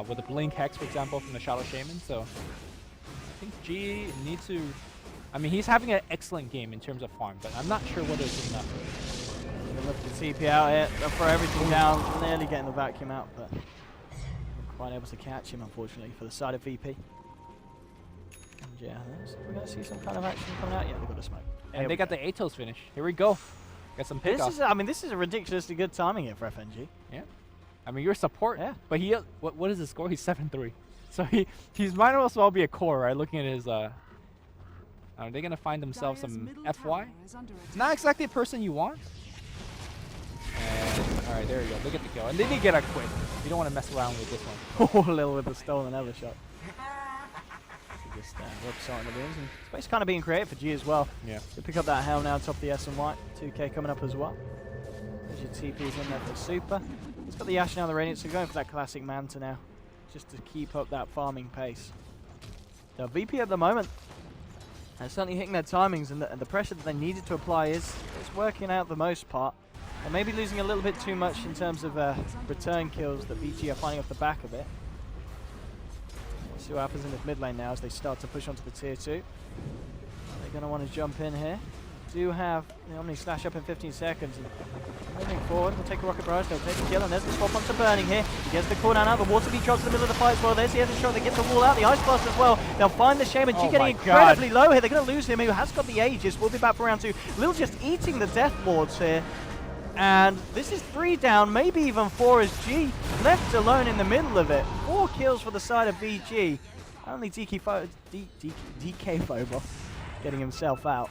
with a Blink Hex, for example, from the Shadow Shaman. So I think G needs to... I mean, he's having an excellent game in terms of farm, but I'm not sure whether it's enough. Lift the TP out here, they'll throw everything down, nearly getting the vacuum out, but not quite able to catch him, unfortunately, for the side of VP. And yeah, we're going to see some kind of action coming out. Yeah, they've got a smoke. And they got the Atos finish. Here we go. Got some pickoff. I mean, this is a ridiculously good timing here for FNG. Yeah. I mean, you're support. Yeah. But he, what is his score? He's 7-3. So he's might as well be a core, right? Looking at his, are they going to find themselves some FY? Not exactly a person you want. And, alright, there you go. Look at the kill. And they did get a quit. You don't want to mess around with this one. Oh, Lil with the stolen ever shot. Just whips out in the beams. And space kind of being created for G as well. Yeah. They pick up that Hell now on top of the S and Y. 2k coming up as well. There's your TP's in there for Super. He's got the Ash now, the Radiant, so going for that classic Manta now. Just to keep up that farming pace. Now, VP at the moment, and certainly hitting their timings, and the pressure that they needed to apply is working out the most part. They may be losing a little bit too much in terms of return kills that VG are finding off the back of it. We'll see what happens in this mid lane now as they start to push onto the tier 2. They're going to want to jump in here. Do have the Omni Slash up in 15 seconds. And moving forward, we'll take a Rocket Barrage, they'll take the kill, and there's the swap onto Burning here. He gets the cooldown out, the Water Beat drops in the middle of the fight as well. There's the other shot, they get the wall out, the Ice Blast as well. They'll find the Shaman, G getting incredibly low here. They're going to lose him, who has got the Aegis. We'll be back for round 2. Lil just eating the Death Lords here. And this is 3 down, maybe even 4 as G left alone in the middle of it. 4 kills for the side of VG. Only DK Phobos getting himself out.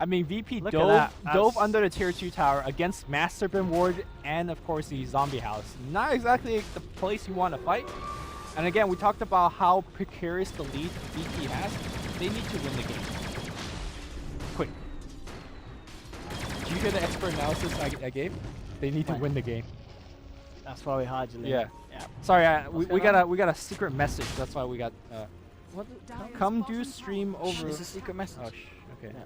I mean, VP dove under the tier 2 tower against Master Bin Ward and, of course, the Zombie House. Not exactly the place you want to fight. And again, we talked about how precarious the lead VP has. They need to win the game. Quick. Did you hear the expert analysis I gave? They need to win the game. That's why we hired you. Yeah. Sorry, we got a secret message. That's why we got. What? Come do stream over. It's a secret message. Oh, okay. Yeah.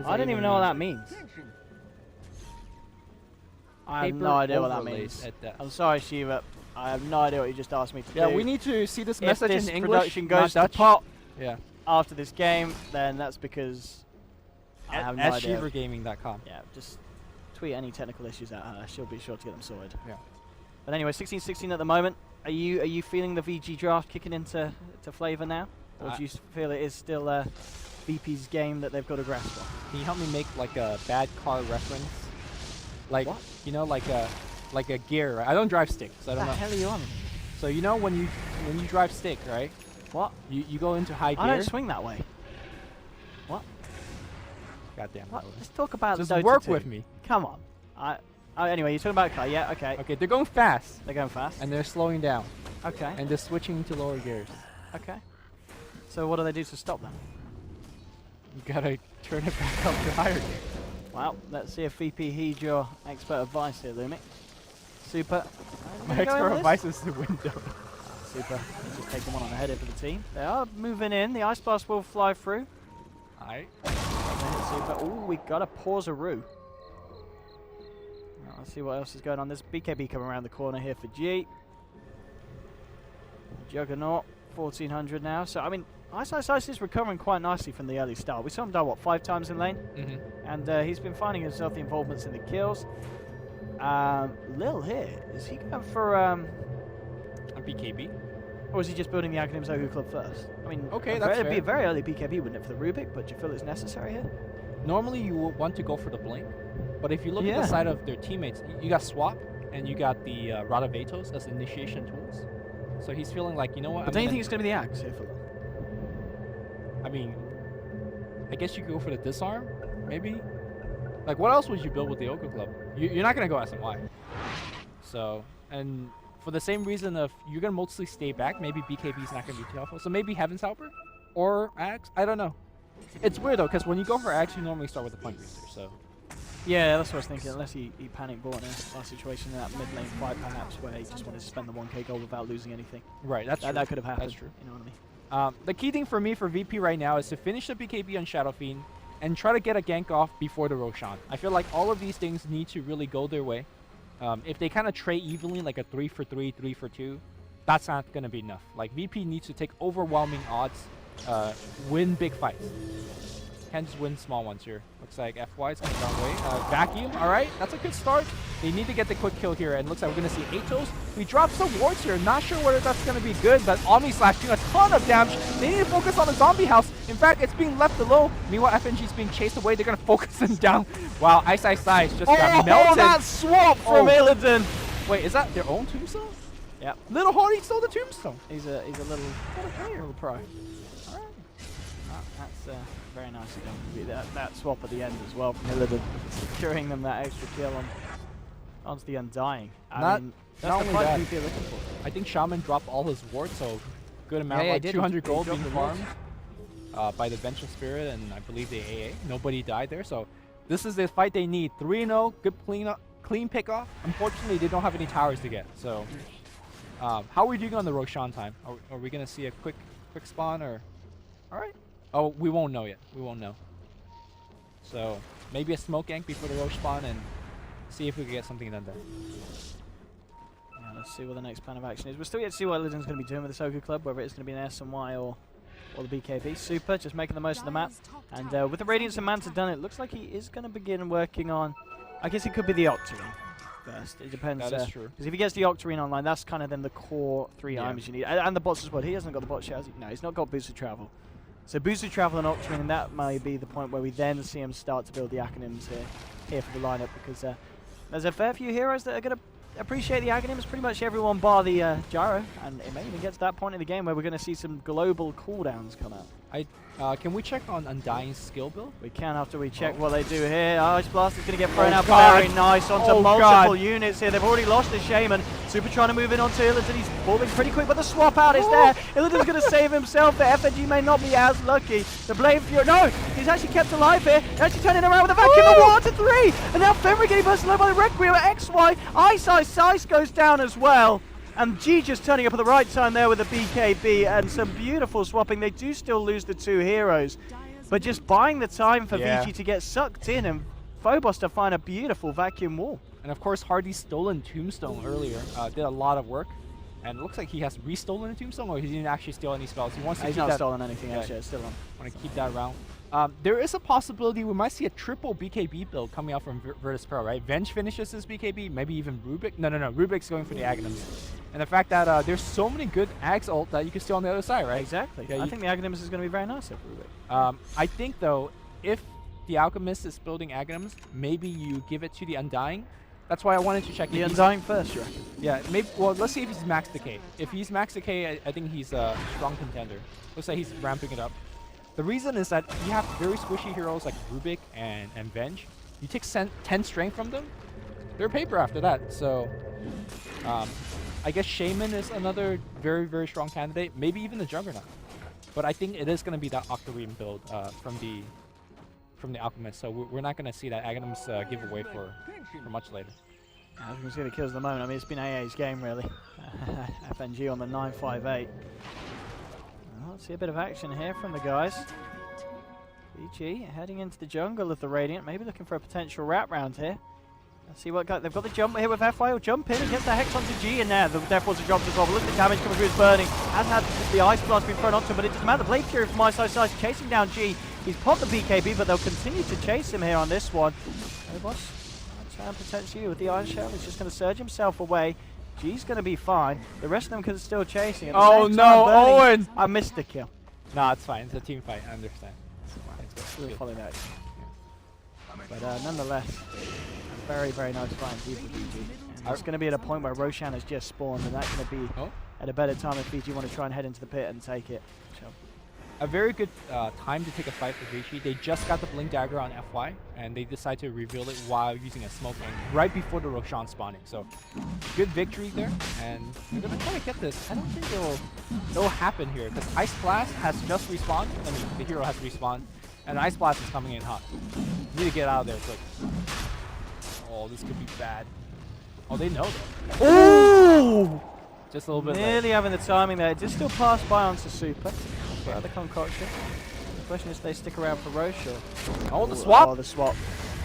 I didn't even know what that means. I have no idea what that means. I'm sorry, Shiva. I have no idea what you just asked me to do. Yeah, we need to see this message in English. If this production goes to pot after this game, then that's because I have no idea. At shivergaming.com. Yeah, just tweet any technical issues at her. She'll be sure to get them sorted. Yeah. But anyway, 16-16 at the moment. Are you feeling the VG draft kicking into flavor now, or do you feel it is still VP's game that they've got to grasp on? Can you help me make like a bad car reference? Like what? You know, like a gear. Right? I don't drive stick, so I don't know. What the hell are you on? So you know when you drive stick, right? What? You go into high gear. I don't swing that way. What? Goddamn. What? Let's talk about just Dota work 2. with me. Come on. Anyway, you're talking about car. Yeah. Okay. Okay, they're going fast. They're going fast. And they're slowing down. Okay. And they're switching to lower gears. Okay. So what do they do to stop them? You gotta turn it back up to higher gear. Well, let's see if VP heed your expert advice here, Lumi. Super. My expert advice is the window. Super. Just taking one on the head here for the team. They are moving in. The Ice Blast will fly through. Alright. Super. Ooh, we got a Pauseroo. Let's see what else is going on. There's BKB coming around the corner here for G. Juggernaut, 1400 now. So, I mean, Ice is recovering quite nicely from the early start. We saw him die, what, 5 times in lane? And he's been finding himself the involvements in the kills. Lil here, is he going for A BKB. or is he just building the Academics Ogu Club first? I mean, Okay, that's it'd be a fair. very early BKB, wouldn't it, for the Rubik? But do you feel it's necessary here? Normally you would want to go for the blink, but if you look at the side of their teammates, you got Swap and you got the Radavatos as initiation tools. So he's feeling like, you know what? But don't you think it's going to be the Axe here for them? I mean, I guess you could go for the disarm, maybe. Like, what else would you build with the Oka Club? You're not gonna go SMY. So, and for the same reason of you're gonna mostly stay back, maybe BKB's not gonna be too helpful. So maybe Heaven's Helper or Axe. I don't know. It's weird though, because when you go for Axe, you normally start with the Point Breaker. So. Yeah, that's what I was thinking. Unless he panic bought in a situation in that mid lane fight, perhaps, where he just wanted to spend the 1k gold without losing anything. Right. That's true. That could have happened. That's true. You know what I mean? The key thing for me for VP right now is to finish the BKB on Shadow Fiend and try to get a gank off before the Roshan. I feel like all of these things need to really go their way. If they kind of trade evenly, like a 3 for 3, 3 for 2, that's not going to be enough. Like, VP needs to take overwhelming odds, win big fights. Can't just win small ones here. Looks like FY is coming down way. Vacuum, all right, that's a good start. They need to get the quick kill here, and looks like we're going to see Atos. We dropped some wards here. Not sure whether that's going to be good, but Omni Slash doing a ton of damage. They need to focus on the zombie house. In fact, it's being left alone. Meanwhile, FNG is being chased away. They're going to focus them down. Wow, Ice just got melted. Oh, that swap from Illidan! Wait, is that their own tombstone? Yep. Little Hardy stole the tombstone. He's a little pro. That's very nicely done. That swap at the end as well from Illidan, securing them that extra kill onto the Undying. I mean, that's not the only fight that, we're looking for. I think Shaman dropped all his wards, so good amount, Yeah, like he did. 200 He gold dropped being the wards. farmed by the Vengeful Spirit and I believe the AA. Nobody died there, so this is the fight they need. 3-0, good clean pick off. Unfortunately, they don't have any towers to get, so how are we doing on the Roshan time? Are we gonna see a quick spawn or? All right. Oh, we won't know yet. We won't know. So maybe a smoke gank before the Roche spawn and see if we can get something done there. Yeah, let's see what the next plan of action is. We're still yet to see what Illidan's going to be doing with the Soku Club, whether it's going to be an SMY or the BKB. Super, just making the most of the map. And with the Radiance and Manta done, it looks like he is going to begin working on, I guess it could be the Octarine first. It depends. That is true. Because if he gets the Octarine online, that's kind of then the core 3 items you need. And the bots as well. He hasn't got the bots yet, has he? No, he's not got boosted travel. So boosted travel and Octarine, and that may be the point where we then see him start to build the acronyms here for the lineup, because there's a fair few heroes that are going to appreciate the acronyms, pretty much everyone bar the Gyro, and it may even get to that point in the game where we're going to see some global cooldowns come out. Can we check on Undying's skill build? We can after we check what they do here. Ice Blast is going to get thrown out God. very nice onto multiple units here. They've already lost the Shaman. Super trying to move in onto Illidan. He's falling pretty quick, but the swap out is there. Illidan's going to save himself. The FNG may not be as lucky. The Blade Fury, no, he's actually kept alive here. Actually turning around with a vacuum of 1 to 3. And now Fenrir getting bursted low by the Requiem at XY. Ice goes down as well. And G just turning up at the right time there with a BKB and some beautiful swapping. They do still lose the 2 heroes, but just buying the time for Vici to get sucked in and Phobos to find a beautiful vacuum wall. And of course, Hardy's stolen Tombstone earlier. Did a lot of work. And it looks like he has restolen a Tombstone, or he didn't actually steal any spells. He wants to He's keep not that. stolen anything actually, it's still on. Want to keep that around. There is a possibility we might see a triple BKB build coming out from Virtus.pro, right? Venge finishes his BKB, maybe even Rubik. No. Rubik's going for the Aghanims. And the fact that there's so many good Ags ult that you can steal on the other side, right? Exactly. Yeah, I think the Aghanims is going to be very nice for Rubik. I think, though, if the Alchemist is building Aghanims, maybe you give it to the Undying. That's why I wanted to check the Undying first, you reckon? Yeah, maybe. Well, let's see if he's max decay. If he's max decay, I think he's a strong contender. Looks like he's ramping it up. The reason is that you have very squishy heroes like Rubik and Venge. You take 10 strength from them, they're paper after that. So I guess Shaman is another very, very strong candidate. Maybe even the Juggernaut. But I think it is going to be that Octarine build from the Alchemist. So we're not going to see that Aghanims giveaway for much later. As we can see the kills at the moment, I mean, it's been AA's game really. FNG on the 958. Let's see a bit of action here from the guys. Vici heading into the jungle of the Radiant, maybe looking for a potential wrap round here. Let's see what they've got the jump here with FY. Will jump in and gets the Hex onto G in there. The Death Walls are dropped as well. But look at the damage coming through his burning. Has had the Ice Blast being thrown onto him, but it doesn't matter. The Blade Fury from Ice chasing down G. He's popped the BKB, but they'll continue to chase him here on this one. Boss trying to protect you with the Iron Shell. He's just going to surge himself away. G's going to be fine. The rest of them can still chasing. Oh no, Owen! I missed the kill. Nah, it's fine. It's a team fight. I understand. We'll follow that. But nonetheless, a very, very nice fight indeed for VG. And it's going to be at a point where Roshan has just spawned, and that's going to be at a better time if VG want to try and head into the pit and take it. So. A very good time to take a fight for Vici. They just got the Blink Dagger on FY, and they decide to reveal it while using a smoke ring right before the Roshan spawning. So, good victory there, and they're going to try to get this. I don't think it'll happen here, because Ice Blast has just respawned. I mean, the hero has respawned, and Ice Blast is coming in hot. You need to get out of there quick. Oh, this could be bad. Oh, they know though. Ooh! Just a little bit Nearly having the timing there. It just still passed by onto Super. The concoction. The question is, they stick around for Roche or... Oh, the swap! Oh, the swap.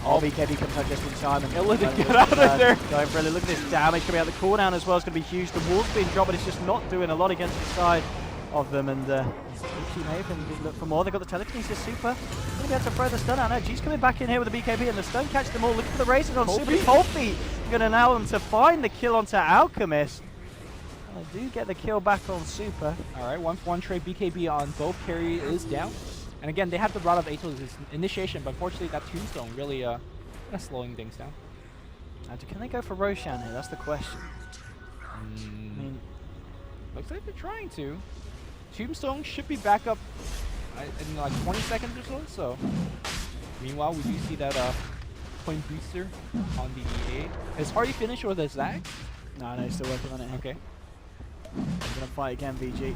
Oh, BKB comes out just in time. And Illidan, get out of there! Going for it. Look at this damage coming out. The cooldown as well is going to be huge. The wall's being dropped, but it's just not doing a lot against the side of them. And Vici may even look for more. They've got the telekinesis Super. Going to be able to throw the stun out now. G's coming back in here with the BKB, and the stun catches them all. Looking for the races on Super. Colby going to allow them to find the kill onto Alchemist. I do get the kill back on Super. Alright, 1-for-1 trade. BKB on both carry is down. And again, they have the Rod of Atos as initiation, but unfortunately that Tombstone really slowing things down. Can they go for Roshan here? That's the question. I mean, looks like they're trying to. Tombstone should be back up in like 20 seconds or so. Meanwhile, we do see that point booster on the EA. Is Hardy finished with a Zag? No, he's still working on it. Okay. He's going to fight again, VG.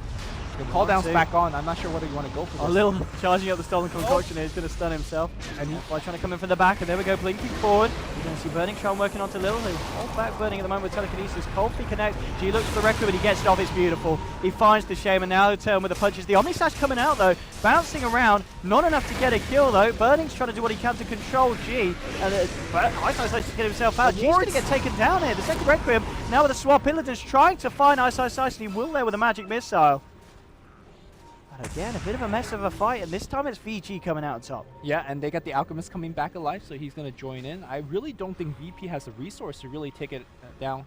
The cooldown's back on. I'm not sure whether you want to go for this. A little charging up the stolen concoction here. He's going to stun himself. And he's trying to come in from the back. And there we go, blinking forward. You're going to see Burning Charm working onto Lil, who holds back Burning at the moment with telekinesis. Coldfree connects. G looks for the Requiem, and he gets it off. It's beautiful. He finds the Shame, and now the turn with the punches. The Omni Slash coming out, though. Bouncing around. Not enough to get a kill, though. Burning's trying to do what he can to control G. And Ice Ice to get himself out. G's going to get taken down here. The second Requiem. Now with a swap. Illidan's trying to find Ice Ice, and he will there with a magic missile. But again, a bit of a mess of a fight, and this time it's VG coming out on top. Yeah, and they got the Alchemist coming back alive, so he's going to join in. I really don't think VP has the resource to really take it down,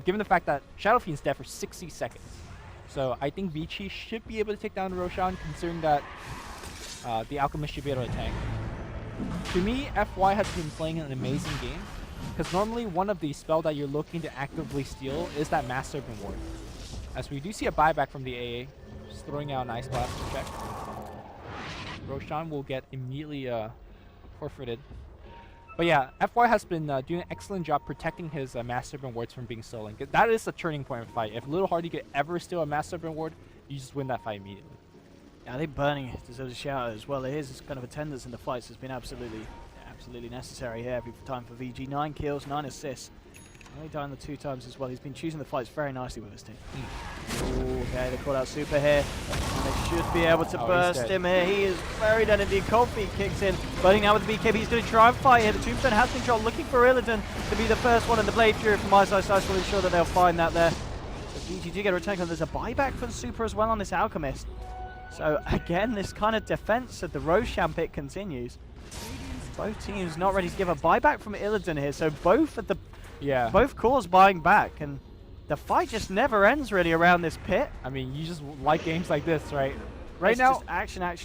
given the fact that Shadow Fiend's dead for 60 seconds. So I think Vici should be able to take down Roshan, considering that the Alchemist should be able to tank. To me, FY has been playing an amazing game, because normally one of the spells that you're looking to actively steal is that Mass Serpent Ward. As we do see a buyback from the AA, just throwing out an Ice Blast to check. Roshan will get immediately forfeited. But yeah, FY has been doing an excellent job protecting his Mass Serpent Wards from being stolen. That is a turning point of the fight. If Little Hardy could ever steal a Mass Serpent Ward, you just win that fight immediately. Yeah, I think Burning deserves a shout out as well. His kind of attendance in the fights has been absolutely necessary here. Every time for VG. 9 kills, 9 assists. Only dying the 2 times as well. He's been choosing the fights very nicely with his team. Ooh, okay, they call out Super here. And they should be able to burst him here. He is very dead indeed. Cold Feet kicks in. Burning now with the BKB. He's going to try and fight here. The Tombstone has been dropped, looking for Illidan to be the first one. And the Blade Fury from Ice will ensure that they'll find that there. So VG do get a return. There's a buyback from Super as well on this Alchemist. So again, this kind of defense of the Roshan pit continues. Both teams not ready to give a buyback from Illidan here. So both cores buying back, and the fight just never ends really around this pit. I mean, you just like games like this, right? Right now, just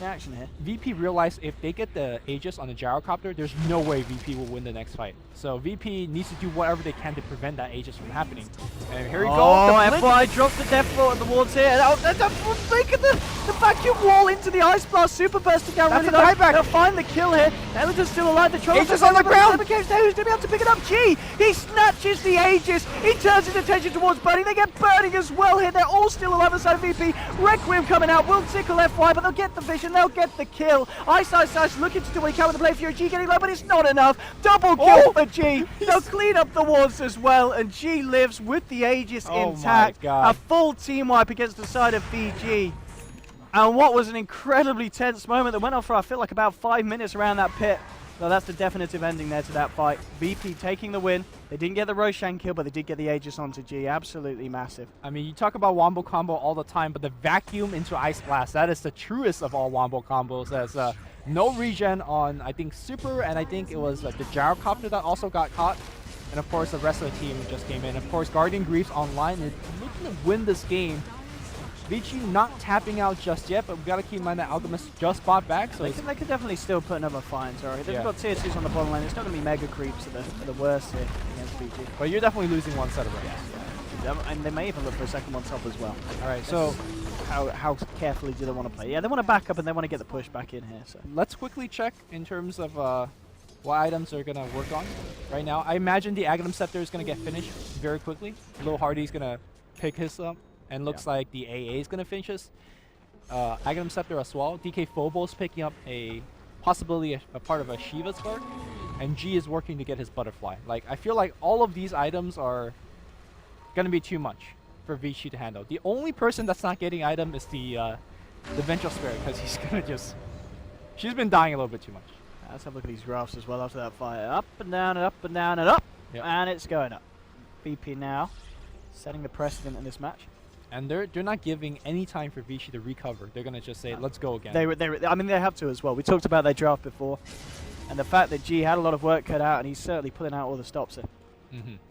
action here. VP realized if they get the Aegis on the gyrocopter, there's no way VP will win the next fight. So VP needs to do whatever they can to prevent that Aegis from happening. And here we go. Oh, FY drops the Death Floor at the wards here. Look at the vacuum wall into the Ice Blast. Super bursting down. That's really a buyback. They'll find the kill here. Illidan's still alive. The Troll Aegis on the ground. Who's going to be able to pick it up? G. He snatches the Aegis. He turns his attention towards Burning. They get Burning as well here. They're all still alive on the side of VP. Requiem coming out will tickle FY, but they'll get the vision. They'll get the kill. Ice looking to do what he can with the Blade Fury. G getting low, but it's not enough. Double kill for G. They'll clean up the wards as well, and G lives with the Aegis intact. A full team wipe against the side of VG. And what was an incredibly tense moment that went on for, I feel like, about 5 minutes around that pit. So that's the definitive ending there to that fight. VP taking the win. They didn't get the Roshan kill, but they did get the Aegis onto G. Absolutely massive. I mean, you talk about wombo combo all the time, but the vacuum into Ice Blast, that is the truest of all wombo combos. As no regen on, I think, Super, and I think it was the Gyrocopter that also got caught. And of course, the rest of the team just came in. Of course, Guardian Greaves online is looking to win this game. Vici not tapping out just yet, but we got to keep in mind that Alchemist just bought back. So they could definitely still put another fight in, sorry. They've got tier 2s on the bottom line. It's not going to be mega creeps at the worst here against Vici. But you're definitely losing one set of rounds. Yeah. And they may even look for a second one top as well. All right, so how carefully do they want to play? Yeah, they want to back up and they want to get the push back in here. So let's quickly check in terms of what items they're going to work on right now. I imagine the Aghanim Scepter is going to get finished very quickly. Lil Hardy's going to pick his up. And looks like the AA is going to finish this. Aghanim Scepter as well. DK Phobos picking up possibly a part of a Shiva's card. And G is working to get his Butterfly. Like, I feel like all of these items are going to be too much for Vici to handle. The only person that's not getting item is the Vengeful Spirit, because he's going to just... She's been dying a little bit too much. Let's have a look at these graphs as well after that fight. Up and down and up and down and up. Yep. And it's going up. VP now setting the precedent in this match. And they're not giving any time for Vici to recover. They're going to just say, let's go again. I mean, they have to as well. We talked about their draft before. And the fact that G had a lot of work cut out, and he's certainly pulling out all the stops there.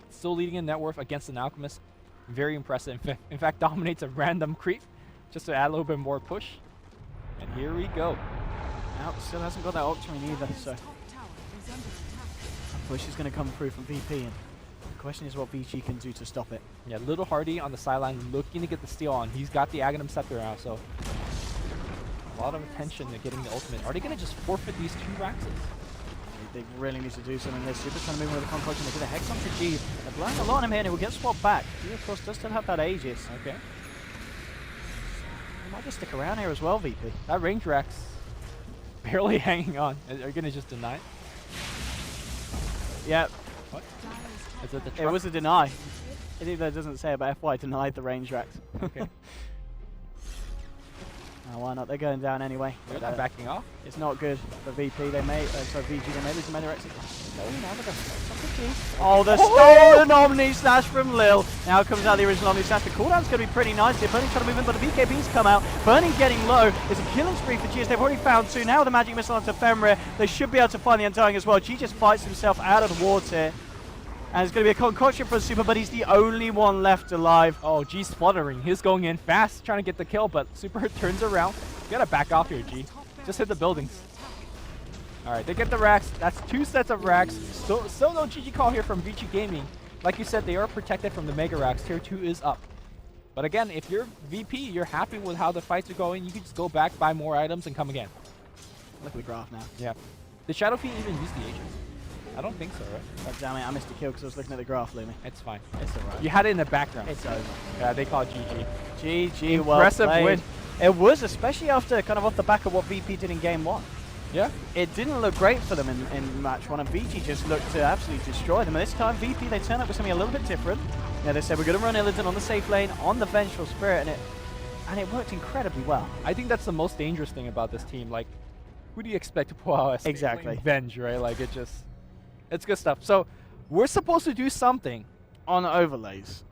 Still leading in net worth against an Alchemist. Very impressive. In fact, dominates a random creep just to add a little bit more push. And here we go. Now, still hasn't got that Octarine either, so push is going to come through from VP. And the question is what Vici can do to stop it. Yeah, Little Hardy on the sideline looking to get the steal on. He's got the Aghanim Scepter now, so a lot of attention to getting the ultimate. Are they going to just forfeit these 2 Raxes? They really need to do something. They're super trying to move with the concoction. They get a Hex onto G. They're blowing a lot on him here, and he will get swapped back. He, of course, does still have that Aegis. Okay. He might just stick around here as well, VP. That range Rax barely hanging on. Are you going to just deny it? Yeah. What? Is it the truck? It was a deny. It either doesn't say about FY denied the range racks. Okay. Why not? They're going down anyway. They're not backing off. It's not good for VP. They may, sorry, VG. They may lose the main direction. No, now they're going. Oh, the stolen Omni Slash from Lil. Now comes out the original Omni Slash. The cooldown's going to be pretty nice here. Bernie trying to move in, but the BKB's come out. Bernie getting low. It's a killing spree for G as they've already found 2. Now with the Magic Missile onto Fenrir. They should be able to find the Undying as well. G just fights himself out of the wards here. And it's going to be a concoction for Super, but he's the only one left alive. Oh, G's fluttering. He's going in fast, trying to get the kill, but Super turns around. You gotta back off here, G. Just hit the buildings. Alright, they get the racks. That's 2 sets of racks. Still no GG call here from Vici Gaming. Like you said, they are protected from the Mega Racks. Tier 2 is up. But again, if you're VP, you're happy with how the fights are going, you can just go back, buy more items, and come again. Look at the graph now. Yeah. Did Shadow Fiend even use the agents? I don't think so, right? God damn it, I missed a kill because I was looking at the graph, Lumi. It's fine. It's alright. You had it in the background. It's over. Yeah, they call it GG. GG, well Impressive played. win. It was, especially after kind of off the back of what VP did in game 1. Yeah. It didn't look great for them in match 1, and Vici just looked to absolutely destroy them. And this time, VP, they turn up with something a little bit different. Yeah, they said, we're going to run Illidan on the safe lane, on the Vengeful Spirit, and it worked incredibly well. I think that's the most dangerous thing about this team. Like, who do you expect to pull out a Exactly. Venge, right? Like, it's good stuff. So, we're supposed to do something On overlays.